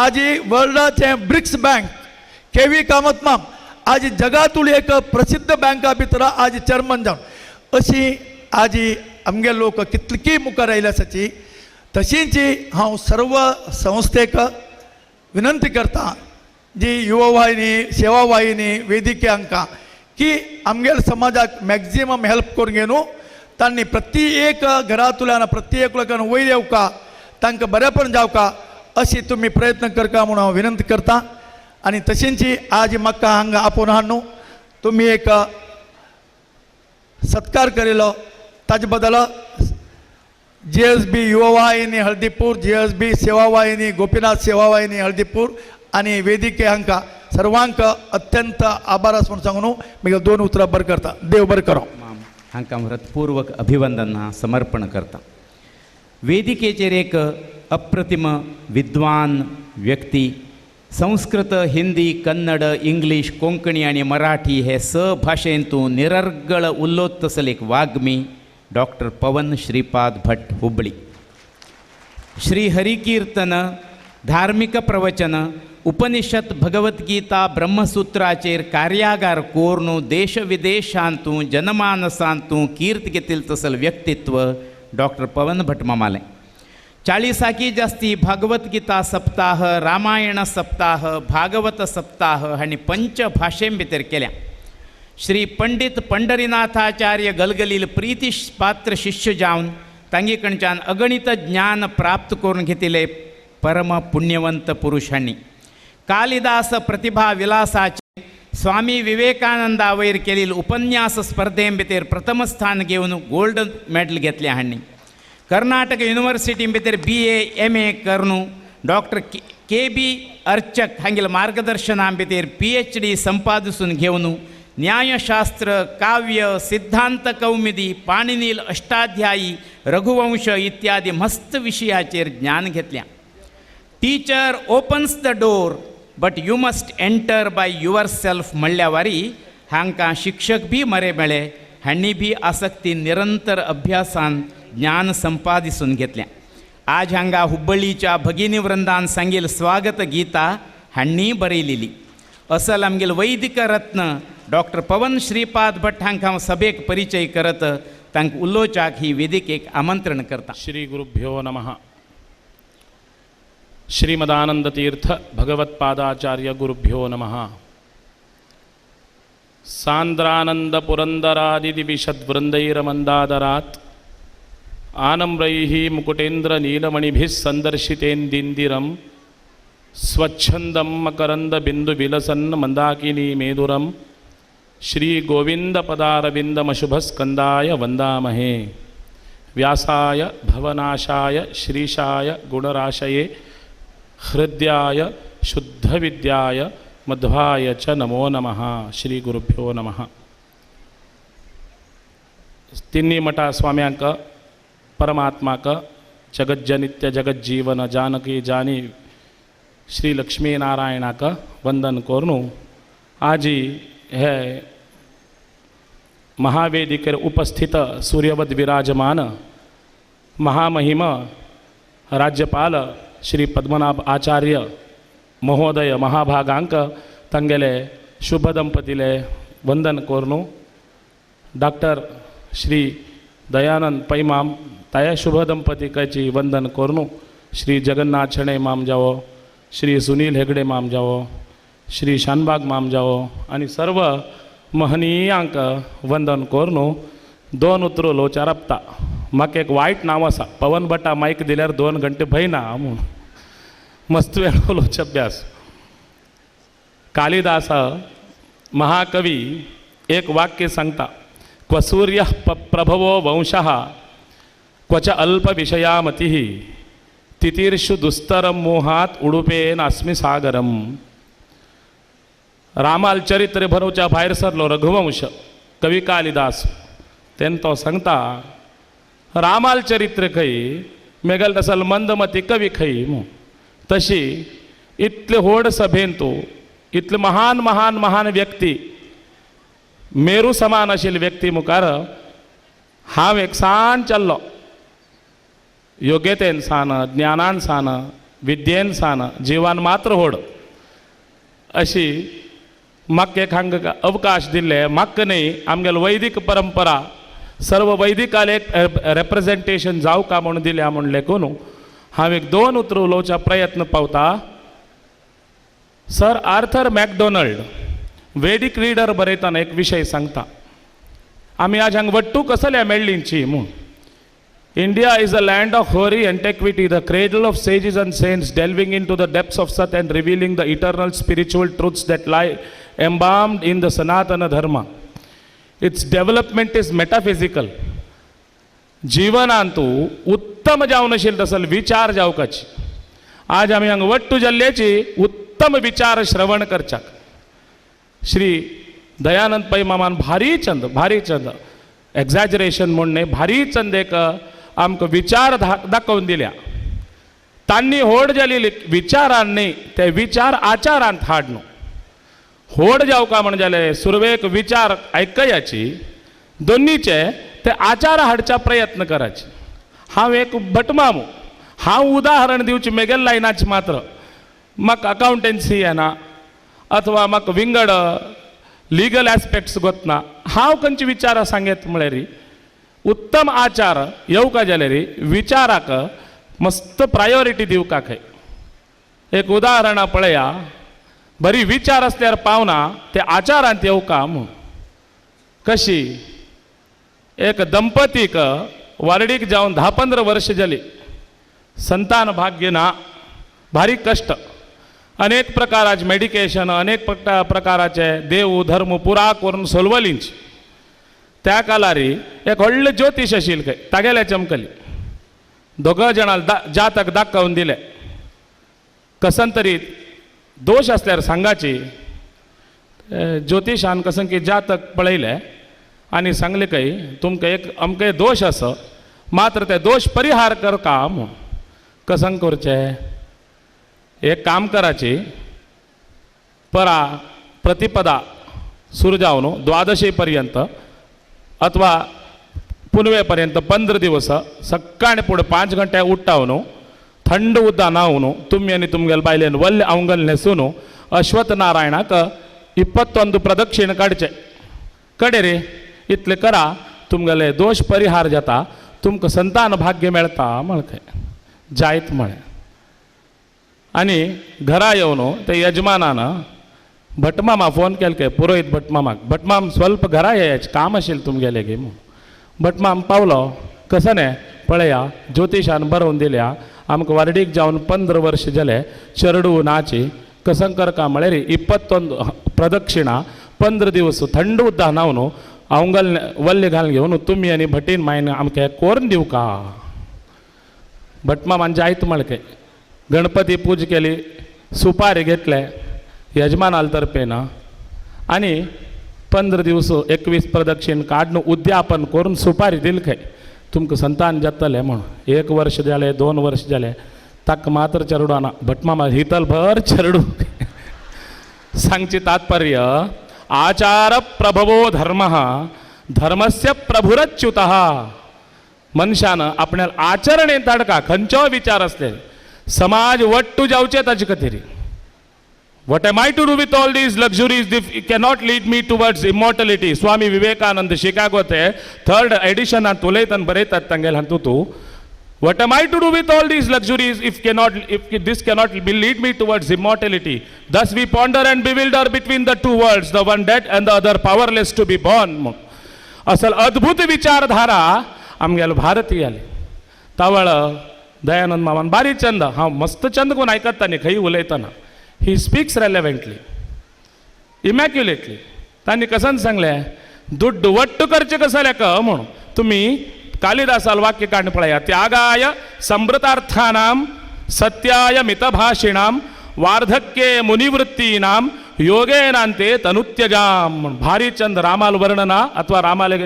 Speaker 5: आज वर्ल्डाचे ब्रिक्स बँक केवी कामत माम आज जगातूळ एक प्रसिद्ध बँका भितर आज चेअरमन जावन अशी आज आमगे लोक कितलीं मुखार आयले आसाची तशींच हांव सर्व संस्थेक विनंती करता जी युवा वाहिनी सेवा वाहिनी वेदिके हांकां की आमगेल्या समाजाक मॅक्झिमम हेल्प करून घेवन तांणी प्रत्येक घरांतल्यान प्रत्येक लोकांन वयर येवका तांकां बरेपण जावका अशी तुमी प्रयत्न करता म्हणून हांव विनंती करता आनी तशेंच आज म्हाका हांगा आपोवन हाडून तुमी एक सत्कार केलेलो ताजे बद्दल JSB युवा वाहिनी हळदीपूर JSB सेवा वाहिनी गोपीनाथ सेवा वाहिनी हळदीपूर आनी वेदिके हांकां सर्वांक अत्यंत आभार आसा म्हणून सांगून म्हाका 2 उतरां बरें करता देव बरें करो
Speaker 1: हांकां हृतपूर्वक अभिवंदन समर्पण करता वेदिकेचेर एक अप्रतिम विद्वान व्यक्ती संस्कृत हिंदी कन्नड इंग्लिश कोंकणी आणि मराठी हे स भाषेंतून निरर्गळ उल्लोत्तसल एक वाग्मी डॉक्टर पवन श्रीपाद भट हुबळी श्री हरिकीर्तन धार्मिक प्रवचन उपनिषद भगवद्गीता ब्रह्मसूत्राचेर कार्यागार कोरून देश विदेशांतू जनमानसांतू कीर्त घेतील तसल व्यक्तित्व डॉक्टर पवन भट मामाले 40 जास्ती भगवद्गीता सप्ताह रामायण सप्ताह भागवत सप्ताह हांणी 5 भाशें भितर केल्या श्री पंडित पंढरीनाथाचार्य गलगलील प्रीतीपात्र शिष्य जावन तांगे कडच्यान अगणित ज्ञान प्राप्त करून घेतिले परम पुण्यवंत पुरुष हांणी कालिदास प्रतिभा विलासाचे स्वामी विवेकानंदा वयर केलेली उपन्यास स्पर्धे भितर प्रथम स्थान घेवन गोल्ड मेडल घेतले हांणी कर्नाटक युनिवर्सिटी भितर BA MA करून डॉक्टर KB अर्चक हांगेल्या मार्गदर्शना भितर PhD संपादसून घेवन न्यायशास्त्र काव्य सिद्धांत कौमुदी पाणिनील अष्टाध्यायी रघुवंश इत्यादी मस्त विशयाचेर ज्ञान घेतल्या teacher opens the door but you must enter by your self म्हणल्या वारी हांकां शिक्षक भी मरे मेळे हांणी भी आसक्ती निरंतर अभ्यासान ज्ञान संपादिसून घेतल्या आज हांगा हुब्बळ्ळीच्या भगिनी वृंदान सांगील स्वागत गीता हांणी बरयलेली असल आमगेल वैदिक रत्न डॉक्टर पवन श्रीपाद भट हांकां हांव सभेक परिचय करत तांकां उलोवच्याक ही वेदिकेक आमंत्रण करता
Speaker 6: श्री गुरुभ्यो नमः श्रीमदानंदतीर्थ भगवत्पादाचार्य गुरुभ्यो नमः सांद्रानंद पुरंदरादिविशद्वृंदैरमंदादरात् आनम्रैः मुकुटेन्द्र नीलमणिभिः संदर्शितेन्दिन्दिरं स्वच्छन्दं मकरन्द बिंदु विलसन् मंदाकिनी मेदुरं श्री गोविंद पदारविन्दमशुभस्कन्दाय वन्दामहे व्यासाय भवनाशाय श्रीशाय गुणराशये हृद्याय शुद्धविद्याय मध्वाय च नमो नमः श्री गुरुभ्यो नमः तिन्नी मठा स्वाम्यांक परमात्माक जगज्जनित्य जगज्जीवन जानकी जानी श्री लक्ष्मीनारायणाक वंदन करून आजी हे महावेदिकेर उपस्थित सूर्यवद विराजमान महामहिम राज्यपाल श्री पद्मनाभ आचार्य महोदय महाभागांक तंगेले शुभ दंपतीले वंदन करून डॉक्टर श्री दयानंद पैमाम ताया शुभ दंपतीकाची वंदन करून श्री जगन्नाथ शणै माम जावो श्री सुनील हेगडे माम जावो, श्री शानबाग माम जावो आनी सर्व महनीयांक वंदन करून दोन उतरू लोचार आपता. म्हाका एक वायट नांव आसा, पवन भटा मायक दिल्यार 2 घंटे भयना म्हूण मस्त वेळ उलोवचे अभ्यास. कालिदास महाकवी एक वाक्य सांगता, क्व सूर्य प्रभवो वंशः क्वच अल्प विषया मतिः तितीर्षु दुस्तरम मोहात उडुपेन अस्मि सागरम. रामाल चरित्र भरोवच्या भायर सरलो रघुवंश कवी कालिदास तेन तो सांगता, रामाल चरित्र खंय मेगल तसल मंदमती कवी खंय म्हूण. तशी इतले व्हड सभेन तूं इतले महान महान महान व्यक्ती मेरू समान आशिल्ले व्यक्ती मुखार हांव एकसाण चल्लो. योग्यतेन सान, ज्ञानान सान, विद्येन सान, जिवान मात्र व्हड अशी म्हाका एक हांगा अवकाश दिल्ले. म्हाका न्ही आमगेल वैदीक परंपरा सर्व वैदिकाल एक रेप्रेजेंटेशन जावं का म्हणून दिल्या म्हणले कोण हांव एक 2 उतरां उलोवच्या प्रयत्न पावता. सर आर्थर मॅकडॉनल्ड वेदिक रिडर बरयतना एक विशय सांगता, आमी आज हांगा वट्टू कसल्या मेळ्ळींची म्हूण. India is a land of hoary antiquity, the cradle of sages and saints, delving into the depths of Sat and revealing the eternal spiritual truths that lie embalmed in the Sanatana Dharma. Its development is metaphysical. जीवनांतू उत्तम जावन आशिल्ले तसल विचार जावपाची. आज आमी हांगा वट्टू जाल्ल्याची उत्तम विचार श्रवण करच्याक. श्री दयानंद पै मामान भारी चंद एक्झॅजरेशन म्हणणे भारी चंद एक आमकां विचार दाखोवन दिल्या. तांणी व्हड जालेली विचारांनी ते विचार आचारांत हाडून व्हड जावका म्हण जाले सुरवेक विचार आयकयाची दोनीचे ते आचार हाडच्या प्रयत्न कराचे. हांव एक भटमामू, हांव उदाहरण दिवचे मेगेल लायनाचे मात्र म्हाका अकावंटन्सी येना अथवा म्हाका विंगड लिगल एस्पेक्ट्स गोतना. हांव खंयचे विचार सांगेत म्हळ्यार उत्तम आचार येवका जाल्यार विचाराक मस्त प्रायोरिटी दिवका खंय. एक उदाहरणां पळया, बरी विचार आसल्यार पावना ते आचारांत येवका म्हूण. कशी एक दंपतीक वारडीक जावन 10-15 वर्ष जाली, संतान भाग्य ना, भारी कश्ट, अनेक प्रकाराचे मेडिकेशन, अनेक प्रकाराचे देव धर्म पुरा करून सोलवलींच. त्या कालारी एक व्हडले ज्योतिश आशिल्ले खंय, तागेले चमकली. 2 जाणांक जातक दाखोवन दिले. कसन तरी दोश आसल्यार सांगाची. ज्योतिशान कसन की जातक पळयले आनी सांगले खंय तुमकां एक अमके दोश आसा, मात्र ते दोश परिहार करका म्हूण. कसन करचें? एक काम कराची, परा प्रतिपदा सुरू जावन 12 पर्यंत अथवा पुनवे पर्यंत 15 दिवस सकाळी पुढे 5 गंटे उठ्ठावन थंड उदक न्हावन तुमी आनी तुमगेल बायलेन वल्ले अवंगल न्हेसून अश्वथ नारायणाक 21 प्रदक्षिण काडचे. कडे रे इतले करा, तुमगेले दोश परिहार जाता, तुमकां संतान भाग्य मेळटा म्हळखे जायत म्हळें. आनी घरा येवन ते यजमानान भटमामा फोन केले काय पुरोहित भटमामाक, भटमाम स्वल्प घरा येयाचे काम आशिल्लें तुमगेले गे म्हूण. भटमाम पावलो. कसने पळया ज्योतिशान बरोवन दिल्या, आमकां वारडीक जावन 15 वर्ष जाले, चरडू नाची कसन करका म्हळ्यार 21 प्रदक्षिणा 15 दिवस थंड उदक न्हावन अवंगल वल्ले घालून घेवन तुमी आनी भटीन मायन आमकां कोरून दिवका. भटमामान जायत म्हळके. गणपती पूज केली, सुपारी घेतले यजमानाल तर्फेन आनी 15 दिवस 21 प्रदक्षिण काडून उद्यापन करून सुपारी दिली खंय तुमकां संतान जातलें म्हूण. 1 वर्ष जालें, 2 वर्ष जालें, ताका मात्र चरडू ना. भटमामा हितल भर चरडू. सांगचे तात्पर्य आचार प्रभवो धर्मः धर्मस्य प्रभुरच्युतः. मनशान आपल्या आचरणेंत धाडका खंयचो विचार आसले समाज वट्टू जावचे ताचे खातीर. What am I to do with all these luxuries? They cannot lead me towards immortality. Swami Vivekananda Chicago ते 3rd edition उलयतना बरयतात तांगेल हातूंत What am I to do with all these luxuries if this cannot lead me towards immortality? Thus we ponder and bewilder between the two worlds, the one dead and the other powerless to be born. असल अद्भुत विचारधारा आमगेलो भारतीयाली तावळ दयानंद मामान बारी चंद हांव मस्त चंद कोण आयकता न्ही खंय उलयतना ही स्पीक्स रेलेवेंटली इमॅक्युलेटली तांणी कसन सांगलें दुड्ड वट्ट करचें कसल्याक म्हणून तुमी कालिदासाल वाक्य काढणं पळया त्यागाय संभृतार्थानां सत्याय मितभाषिणां वार्धक्ये मुनिवृत्तीनां योगेनांते तनुत्यजाम म्हणून भारीचंद रामाल वर्णना अथवा रामाले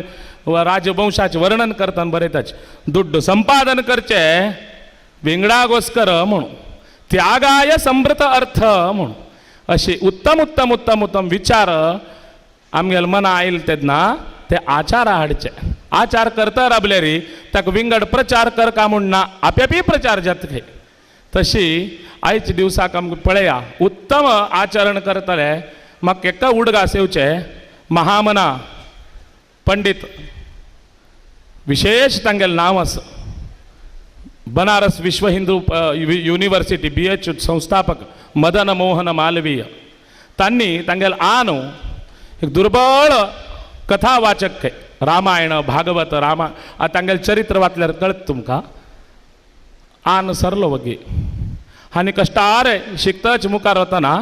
Speaker 6: राजवंशाचे वर्णन करताना बरयताच दुड्ड संपादन करचे विंगडागोस्कर म्हणून त्यागाय संभृत अर्थ म्हणून अशी उत्तम उत्तम उत्तम उत्तम विचार आमगेल मना आयल तेन्ना ते आचार हाडचे आचार करता राबले रे ताका विंगड प्रचार कर का म्हणना आप्यापी प्रचार जातले तशी आयच्या दिवसाक आमकां पळया उत्तम आचरण करतले म्हाका एका उडगास येवचे महामना पंडित विशेष तांगेलें नांव आसा बनारस विश्व हिंदू युनिवर्सिटी BH संस्थापक मदन मोहन मालवीय तांणी तांगेल आन एक दुर्बळ कथा वाचक रामायण भागवत तांगेल चरित्र वाचल्यार कळत तुमकां आन सरलो वगी आनी कश्टारे शिकताच मुखार वतना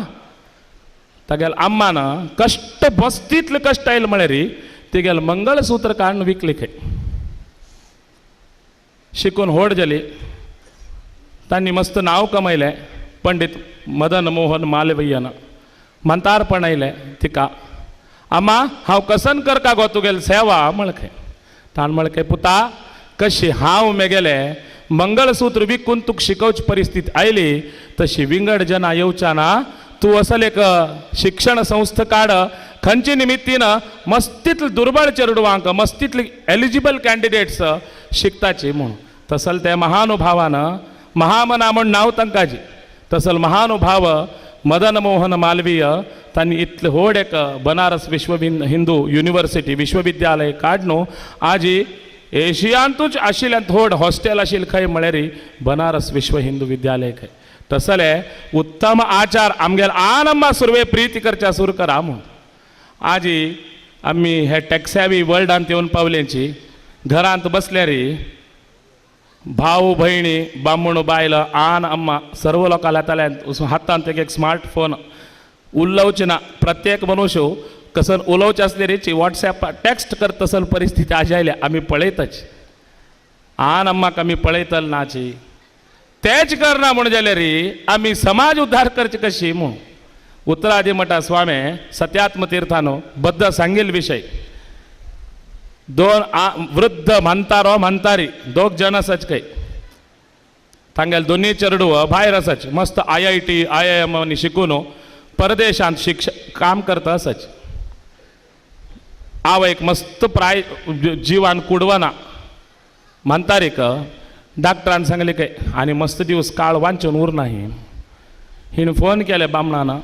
Speaker 6: तागेल आम्मान कश्ट बस्तीतले कश्ट आयले म्हळ्यार तिगेल मंगळसूत्र काडून विकले खंय शिकून व्हड जाली तांणी मस्त नांव कमयलें पंडित मदन मोहन मालवीयन मंतारपण आयलें तिका अम्मा हांव कसन करता गो तुगेल सेवा म्हळखें ताण म्हळखें पुता कशी हांव मेगेलें मंगळसूत्र विकून तुका शिकोवची परिस्थिती आयली तशी विंगड जना येवच्या ना तूं असल एक शिक्षण संस्था काड खंयचे निमित्तीन मस्तितले दुर्बळ चेडवांक मस्तितले एलिजिबल कॅन्डिडेट्स शिकताची म्हूण तसल त्या महानुभावान महामना म्हूण नांव तांकांजी तसल महानुभाव मदन मोहन मालवीय तांणी इतले व्हड एक बनारस विश्व हिंदू युनिवर्सिटी विश्वविद्यालय काडून आजी एशियांतूच आशिल्ल्यान थोड हॉस्टेल आशिल्लें खंय म्हळ्यार बनारस विश्व हिंदू विद्यालय खंय तसले उत्तम आचार आमगेर आन अम्मा सुरवे प्रीती करच्या सुरू करा म्हूण आजी आमी हे टॅक्सॅवी वर्ल्डांत येवन पावलेंची घरांत बसल्यार भाऊ भयणी बामूण बायल आन अम्मा सर्व लोकां येताल्यान हातांत एक स्मार्टफोन उलोवचे ना प्रत्येक मनुष्य कसन उलोवचे आसले रेची वॉट्सॅप टॅक्स्ट करता तसल परिस्थिती आज आयल्या आमी पळयताच आन अम्माक आमी पळयतल नाची तेच करना म्हण जाल्यार आमी समाज उद्धार करचे कशी म्हूण उत्तरादी मठा स्वामी सत्यात्म तीर्थानो बद्द सांगील विशय दोन वृद्ध म्हणतारो म्हणतारी दोग जण आसाच खंय तांगेल दोनी चेडूं भायर आसाच मस्त IIT IIM शिकून परदेशांत काम करता आसाच हांव एक मस्त प्राय जिवान कुडवना म्हणतारीक डॉक्टरान सांगले काय आनी मस्त दिवस काळ वांचून उरना हिन फोन केले बामणान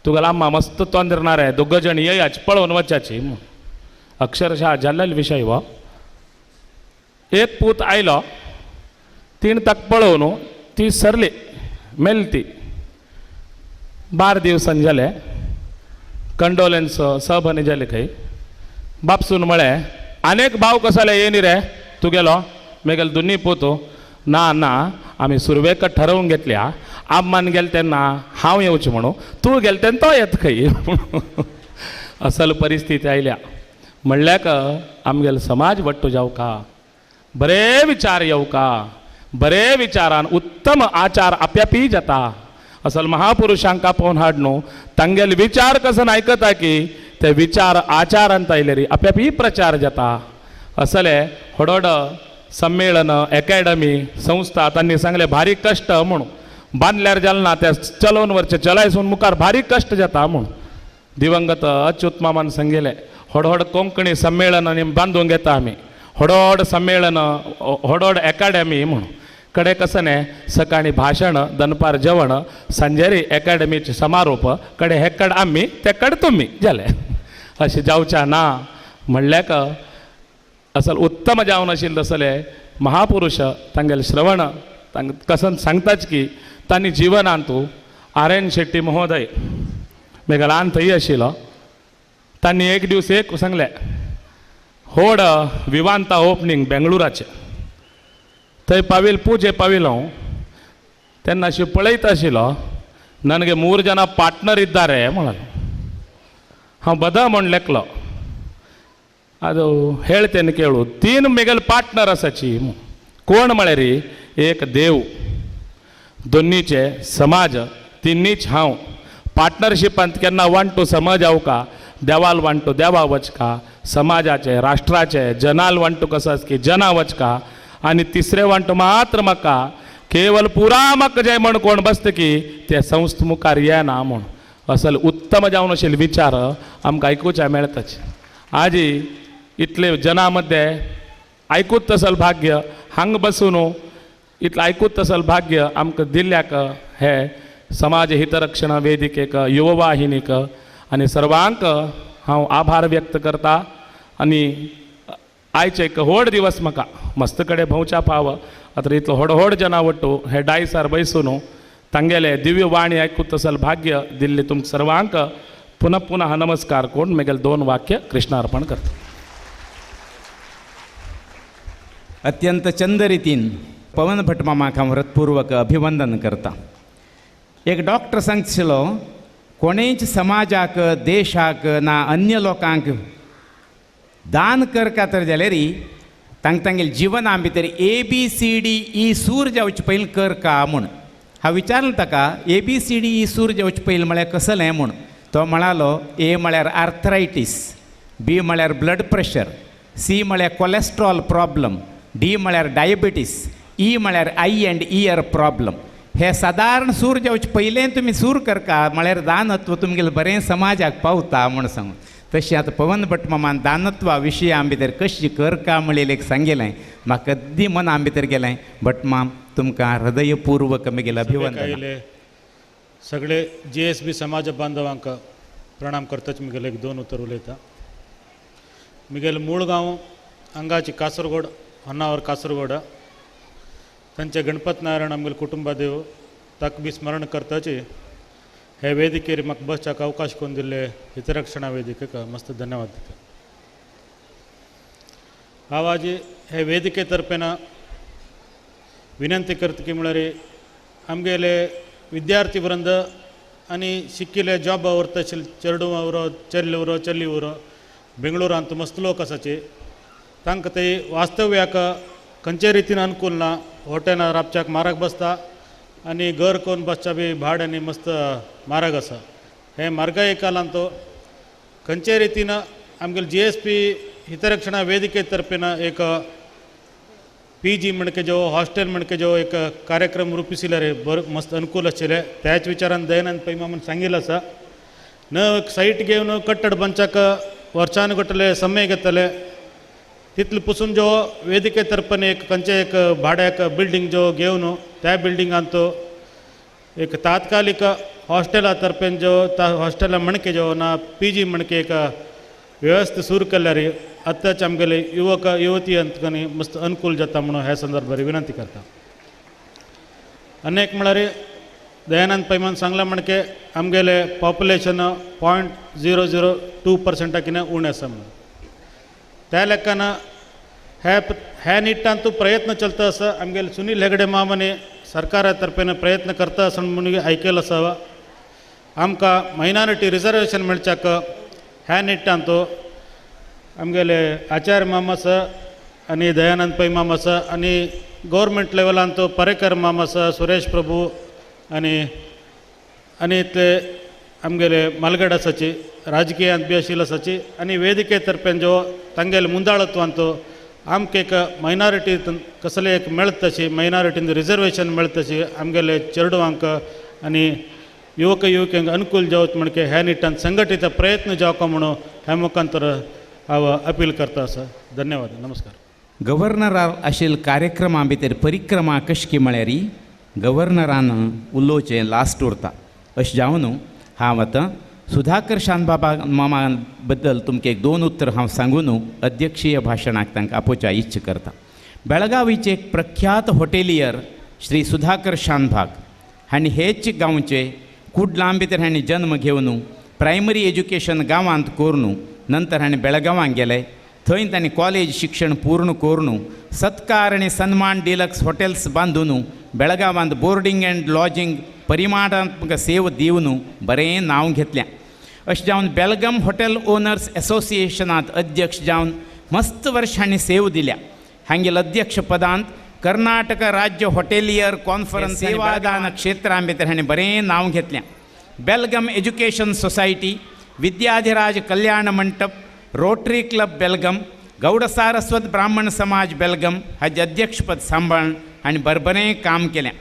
Speaker 6: तुगेलो अम्मा मस्त तोंदरणार आहे दोग जण येयाच पळोवन वचाची अक्षरशः जाल्लेलो विशय वो एक पूत आयलो तीन ताका पळोवन ती सरली मेली ती 12 दिवसांनी जाले कंडोलेन्स सहभनी जाले खंय बापसून म्हळें आनेक भाव कसले येनी रे तुगेलो मेगेल दोनी पोतो ना ना आमी सुरवेक ठरवून घेतल्या आम्मान गेले तेन्ना हांव येवचें म्हणून तूं गेले तेन्ना तो येत खंय असल परिस्थिती आयल्या म्हणल्याक आमगेलो समाज वट्टू जावका बरे विचार येवका बरे विचारान उत्तम आचार आप्यापी जाता असल महापुरुषांका पळोवन हाड न्हू तांगेले विचार कसन आयकता की ते विचार आचारांत आयले रे आप्यापी प्रचार जाता असले व्हड संमेलन अकॅडमी संस्था तांणी सांगले भारी कष्ट म्हणून बांदल्यार जालना ते चलोवन वरचे चलायसून मुखार भारी कष्ट जाता म्हणून दिवंगत अच्युत मामान सांगले व्हड कोंकणी संमेलन बांदून घेता आमी व्हड संमेलन व्हड अकॅडमी म्हणून कडे कसने सकाळी भाषण दनपार जेवण संजेरी अकॅडमीचे समारोप कडे हेकड आम्ही तेकड तुम्ही जाले अशें जावच्या ना म्हणल्याक असल उत्तम जावन आशिल्लें तसले महापुरुष तांगेले श्रवण तांग कसन सांगताच की तांणी जिवनांतू आर्यन शेट्टी महोदय मेगा ल्हान थंय आशिल्लो तांणी एक दीस एक सांगले व्हड विमानता ओपनिंग बेंगळुराचे थंय पूजे पाविल हांव तेन्ना अशें पळयत आशिल्लो ನನಗೆ 3 ಜನ ಪಾರ್ಟ್ನರ್ ಇದ್ದಾರೆ म्हणलो हांव बदा म्हण लेखलो ಅದು ಹೇಳ್ತೇನೆ ಕೇಳು 3 मेगल पार्टनर आसाची कोण म्हळ्यार री एक देव दोन्हीचे समाज तिन्नीच हांव पार्टनरशिपांत केन्ना 1 to समाज आवका देवाल 1 to देवा वचका समाजाचे राष्ट्राचे जनाल 1 to कसं की जना वचका आणि तिसरे 1 to मात्र म्हाका केवल पुरा म्हाका जे म्हण कोण बसता की ते संस्थ मुखार येना म्हूण असल उत्तम जावन आशिल्ले विचार आमकां आयकुच्या मेळटाच आजी इतले जना मध्ये आयकूत तसल भाग्य हांग बसून इतलें आयकूत तसल भाग्य आमकां दिल्ल्याक हे समाज हितरक्षण वेदिकेक युववाहिनीक आनी सर्वांक हांव आभार व्यक्त करता आनी आयचे एक व्हड दिवस म्हाका मस्त कडेन भोंवच्या फाव आतां इतलो व्हड जना वट्टू हे डायसार बैसून तांगेले दिव्य वाणी आयकूत तसल भाग्य दिल्ले तुमकां सर्वांक पुनः पुनः नमस्कार कोण मेगेल 2 वाक्य कृष्णार्पण करता
Speaker 1: अत्यंत चंद रितीन पवन भट मामाक हांव हृदयपूर्वक अभिवंदन करता एक डॉक्टर सांगशिल्लो कोणेच समाजाक देशाक ना अन्य लोकांक दान करता तर जाल्यार तांगेले जिवना भितर ABCDE सूर जावचे पयलीं कर का म्हूण हांव विचारलें ताका ABCDE सूर जावचे पयलीं म्हळ्यार कसलें म्हूण तो म्हणालो A म्हळ्यार आर्थरायटीस B म्हळ्यार ब्लड प्रेशर C म्हळ्यार कोलेस्ट्रॉल प्रॉब्लम D म्हळ्यार डायबिटीस E म्हळ्यार आई एंड इयर प्रॉब्लम हे सादारण सूर जावचे पयलें तुमी सूर करका म्हळ्यार दानत्व तुमगेलें बरें समाजाक पावता म्हूण सांगून तशें आतां पवन भट मामान दानत्वा विशया भितर कशी करका म्हणलें एक सांगलें म्हाका अगदी मना भितर गेलें भट माम तुमकां हृदयपूर्वक म्हगेलें अभिवंदन
Speaker 7: सगळे JSB समाज बांधवांक प्रणाम करताच मुगेले 2 उतर उलयता मुगेले मूळ गांव हांगाची कासरगोड होन्नावर कासरगोड तांचे गणपत नारायण आमगेले कुटुंबादेव ताका बी स्मरण करताची हे वेदिकेर म्हाका बसच्याक अवकाश करून दिल्ले हितरक्षणा वेदिकेक मस्त धन्यवाद दिता हांव आज हे वेदिके तर्फेन विनंती करता की म्हळ्यार आमगेले विद्यार्थी वृंद आनी शिकिल्ले जॉब व्हरता चेडूं उरो चली उरो बेंगळुरांत मस्त लोक आसाचे तांकां ते वास्तव्याक खंयचे रितीन अनुकूल ना हॉटेलां रावच्याक म्हारग बसता आनी घर कोण बसच्या बी भाड्यानी मस्त म्हारग आसा हे म्हारगाये कालांत खंयचे रितीन आमगेले JSP हितरक्षणा वेदिके तर्फेन एक PG म्हणके जो हॉस्टेल म्हणके जो एक कार्यक्रम रुपिसिल्ले रे बरें मस्त अनुकूल आशिल्ले त्याच विचारान दयानंद पै मामान सांगिल्लें आसा न साईट घेवन कट्टड बंचाक वर्सान गटले समय घेतले तितले पसून जो वेदिके तर्फेन एक खंयचे एक भाड्याक बिल्डींग जो घेवन त्या बिल्डिंगांत एक तात्कालिक हॉस्टेला तर्फेन जो हॉस्टेला म्हणके जो ना PG म्हणके एक व्यवस्था सुरू केल्यार आतांच आमगेले युवक युवती अंतकनी मस्त अनुकूल जाता म्हणून ह्या संदर्भात विनंती करता अनेक म्हळ्यार दयानंद पैमान सांगला म्हणके आमगेले पॉप्युलेशन 0.002% कितें उणें आसा म्हणून त्या लेखान ह्या निट्टान तूं प्रयत्न चलता आसा आमगेले सुनील हेगडे मामाने सरकारा तर्फेन प्रयत्न करता आसा म्हणून आयकलें आसा आमकां मायनॉरिटी रिजर्वेशन मेळच्याक ह्या निट्टान तो आमगेले आचार्य मामा आसा आनी दयानंद पै मामा आसा आनी गव्हर्मेंट लेवलान तो परेकर मामा आसा सुरेश प्रभू आनी ते आमगेले मालगड आसाची राजकीयांत बी आशिल्लो आसाची आनी वेदिके तर्फेन जो तांगेले मुंदाळत्वान तो आमकां एक मायनॉरिटी कसले एक मेळत तशी मायनॉरिटीन रिजर्वेशन मेळत तशी आमगेले चेडवांक आनी युवक युवकांक अनुकूल जावचें म्हणके ह्या निट्टान संघटीत प्रयत्न जावचो म्हणून ह्या मुखांतर हांव अपील करता आसा धन्यवाद नमस्कार
Speaker 1: गव्हर्नरान आशिल्ल्या कार्यक्रमा भितर परिक्रमा कशी की म्हळ्यार गव्हर्नरान उलोवचें लास्ट उरता अशें जावन हांव आतां सुधाकर शांतबाबा मामा बद्दल तुमकां एक 2 उतर हांव सांगून अध्यक्षीय भाशणाक तांकां आपोवच्या इच्छा करता बेळगावीचे एक प्रख्यात हॉटेलियर श्री सुधाकर शानभाग हांणी हेच गांवचे खूब लांब भितर हांणी जन्म घेवन प्रायमरी एज्युकेशन गांवांत करून नंतर हांणी बेळगांवांत गेले. थंय तांणी कॉलेज शिक्षण पूर्ण करून सत्कार आनी सन्मान डिलक्स हॉटेल्स बांदून बेळगांवांत बोर्डिंग अँड लॉजिंग परिमाणात्मक सेवा दिवन बरें नांव घेतलें. अशें जावन बेलगाम हॉटेल ओनर्स असोसिएशनांत अध्यक्ष जावन मस्त वर्ष हांणी सेवा दिल्या. हांगेल अध्यक्ष पदांत कर्नाटक राज्य हॉटेलियर कॉन्फरन्स सेवादान क्षेत्रां भितर हांणी बरें नांव घेतलें. बेलगाम एज्युकेशन सोसायटी, विद्याधिराज कल्याण मंडप, रोटरी क्लब बेलगाम, गौड सारस्वत ब्राह्मण समाज बेलगाम हाचें अध्यक्षपद सांबाळून हांणी बरें काम केलें.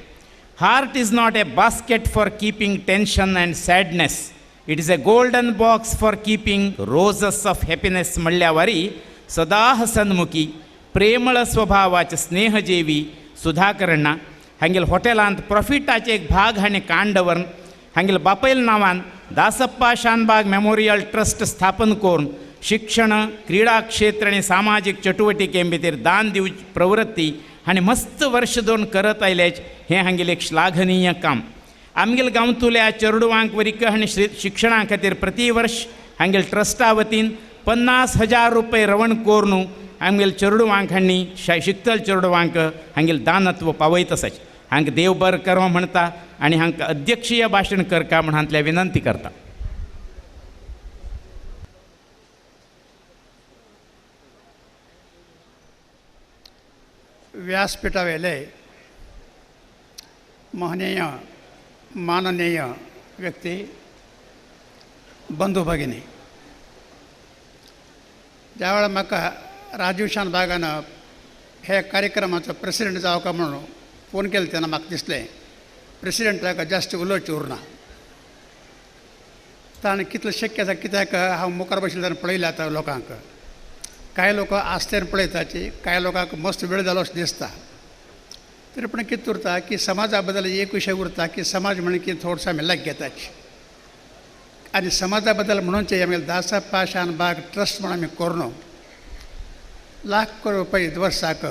Speaker 1: Heart is not a basket for keeping tension and sadness, it is a golden box for keeping Rojas of happiness म्हणल्या वारी सदा हसनमुखी प्रेमळ स्वभावाचे स्नेहजेवी सुधाकरण्णा हांगेल हॉटेलांत प्रॉफिटाचे एक भाग हांणी काण दवरून हांगेल बापयल नांवान दासप्पा शानबाग मेमोरियल ट्रस्ट स्थापन करून शिक्षण, क्रीडा क्षेत्र आनी सामाजीक चटुवटिके भितर दान दिवची प्रवृत्ती हांणी मस्त वर्ष दोन करत आयलेच हें हांगेलें एक श्लाघनीय काम. आमगेल गांवतुल्या चेडवांक वरीक हांणी शिक्षणा खातीर प्रति वर्ष हांगेल ट्रस्टा वतीन 50,000 रुपये रवण करून आमगेल चेडवांक हांणी शिकतल चेडवांक हांगेल दानत्व पावयत आसात. हांकां देव बरें करो म्हणटा आनी हांकां अध्यक्षीय भाशण करता म्हण हांतल्या विनंती करता.
Speaker 8: व्यासपीठावेले महनीय माननीय व्यक्ती, बंधू भगिनी, ज्या वेळा म्हाका राजीव शानबागान हे कार्यक्रमाचो प्रेसिडेंट जावका म्हणून फोन केलो तेन्ना म्हाका दिसलें प्रेसिडेंटाक जास्त उलोवचें उरना. ताणें कितलें शक्य आसा, कित्याक हांव मुखार बशिल्ले तेन्ना पळयलें आतां लोकांक. कांय लोक आस्तेन पळयताची, कांय लोकांक मस्त वेळ जालो अशें दिसता. तरी पूण कितें उरता की समाजा बद्दल एक विशय उरता की समाज म्हणून की थोडसो आमी लायक घेताची. आनी समाजा बद्दल म्हणूनचे आमगे दासप्पा शानबाग ट्रस्ट म्हणून आमी करून लाख रुपये वर्साक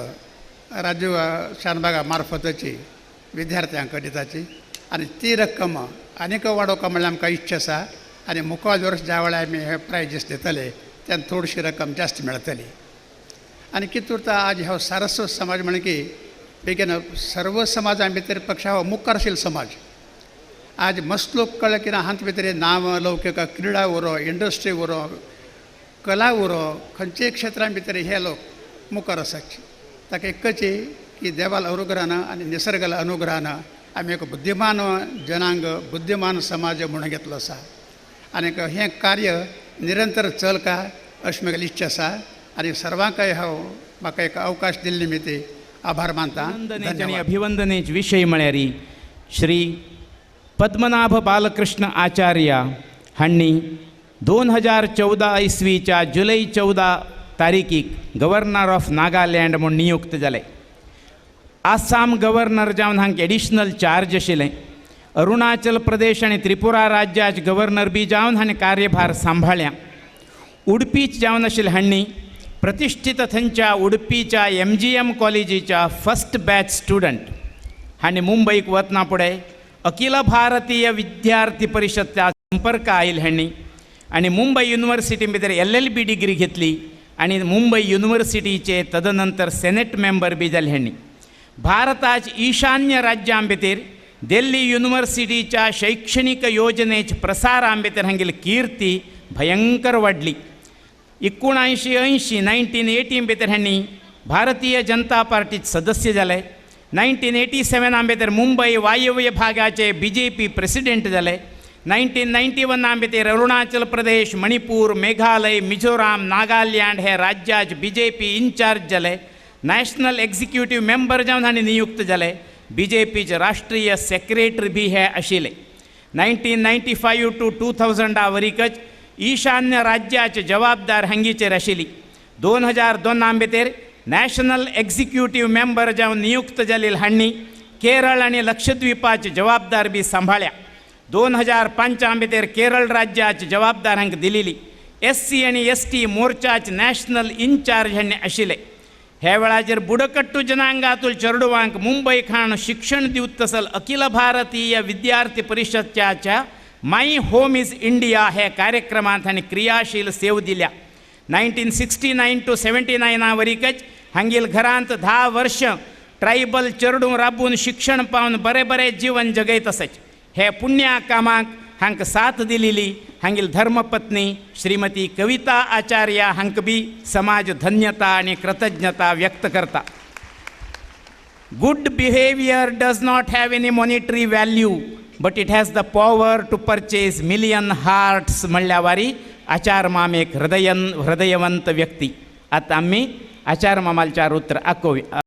Speaker 8: राजीव शानबागा मार्फतची विद्यार्थ्यांक दिताची. आनी ती रक्कम आनीक वाडोवपा म्हणल्यार आमकां इच्छा आसा. आनी मुखार वर्स ज्या वेळार आमी हे प्रायजीस दितले तेन्ना थोडीशी रक्कम जास्त मेळटली. आनी कितें उरता आज हो सारस्वत समाज म्हण की बेगीन सर्व समाजां भितर पेक्षा हो मुखार आशिल्लो समाज. आज मस्त लोक कळ्ळे की हांत भितर नांव लौकीक क्रीडा उरो, इंडस्ट्री उरो, कला उरो, खंयच्याय क्षेत्रां भितर हे लोक मुखार आसाचे. ताका एकच की देवाल अनुग्रहान आनी निसर्गाल अनुग्रहान आमी एक बुद्धिमान जनांग, बुद्धिमान समाज म्हणून घेतलो आसा. आनी हें कार्य निरंतर चलता अशी म्हजी इच्छा आसा. आनी सर्वांकय हांव म्हाका एक अवकाश दिल्ले निमित्त आभार मानता.
Speaker 1: आनी अभिवंदनेचे विशय म्हळ्यार श्री पद्मनाभ बालकृष्ण आचार्य हांणी 2014 इसवीच्या जुलै 14 तारीखीक गव्हर्नर ऑफ नागालँड म्हणून नियुक्त जाले. आसाम गव्हर्नर जावन हांकां एडिशनल चार्ज आशिल्लें. अरुणाचल प्रदेश आनी त्रिपुरा राज्याचे गव्हर्नर बी जावन हांणी कार्यभार सांबाळ्ळ्या. उडपीच जावन आशिल्ले हांणी प्रतिश्ठीत थंयच्या उडपीच्या MGM कॉलेजीच्या फर्स्ट बॅच स्टुडंट हांणी मुंबईक वतना फुडें अखिल भारतीय विद्यार्थी परिशदच्या संपर्क आयिल्ले हांणी आनी मुंबय युनिवर्सिटी भितर LLB डिग्री घेतली आनी मुंबय युनिवर्सिटीचे तदनंतर सेनेट मेंबर बी जाले हांणी. भारताच्या ईशान्य राज्यां भितर दिल्ली युनिवर्सिटीच्या शैक्षणिक योजनेच्या प्रसारां भितर हांगेली कीर्ती भयंकर वाडली. 1980 भितर हांणी भारतीय जनता पार्टीचे सदस्य जाले. 1987 भितर मुंबय वायव्य भागाचे BJP प्रेसिडेंट जाले. 1991 भितर अरुणाचल प्रदेश, मणिपूर, मेघालय, मिझोराम, नागालँड हे राज्याचे BJP इन्चार्ज जाले. नॅशनल एक्झिक्युटिव्ह मेंबर जावन हांणी नियुक्त जाले. BJPचे राष्ट्रीय सेक्रेटरी बी हे आशिल्ले. 1995 to 2000 वरीकच ईशान्य राज्याचे जबाबदार हांगीचेर आशिल्ली. 2002 भितर नॅशनल एक्झिक्युटिव्ह मेंबर जावन नियुक्त जाल्ले हांणी केरळ आनी लक्षद्वीपाची जबाबदार बी सांबाळ्ळ्या. 2005 भितर केरळ राज्याची जबाबदार हांकां दिलेली. SC आनी ST मोर्चाचे नॅशनल इन्चार्ज हांणी आशिल्ले. ह्या वेळाचेर बुडकट्टू जनांगातूल चेडवांक मुंबई खाण शिक्षण दिवत तसल अखिल भारतीय विद्यार्थी परिषदच्या माय होम इज इंडिया ह्या कार्यक्रमात हांणी क्रियाशील सेव दिल्या. 1969 to 79 वरीकच हांगील घरांत 10 वर्ष ट्रायबल चेडूं राबून शिक्षण पावन बरें बरें जीवन जगयत आसत. हे पुण्या कामाक हांक साथ दिलेली हांगील धर्मपत्नी श्रीमती कविता आचार्य हांक बी समाज धन्यता आणि कृतज्ञता व्यक्त करता. Good behaviour does not have any monetary value but it has the power to purchase million hearts म्हणल्या वारी आचार माम एक हृदयवंत व्यक्ती. आता आम्ही आचार मामाल 4 उतर आकोवी.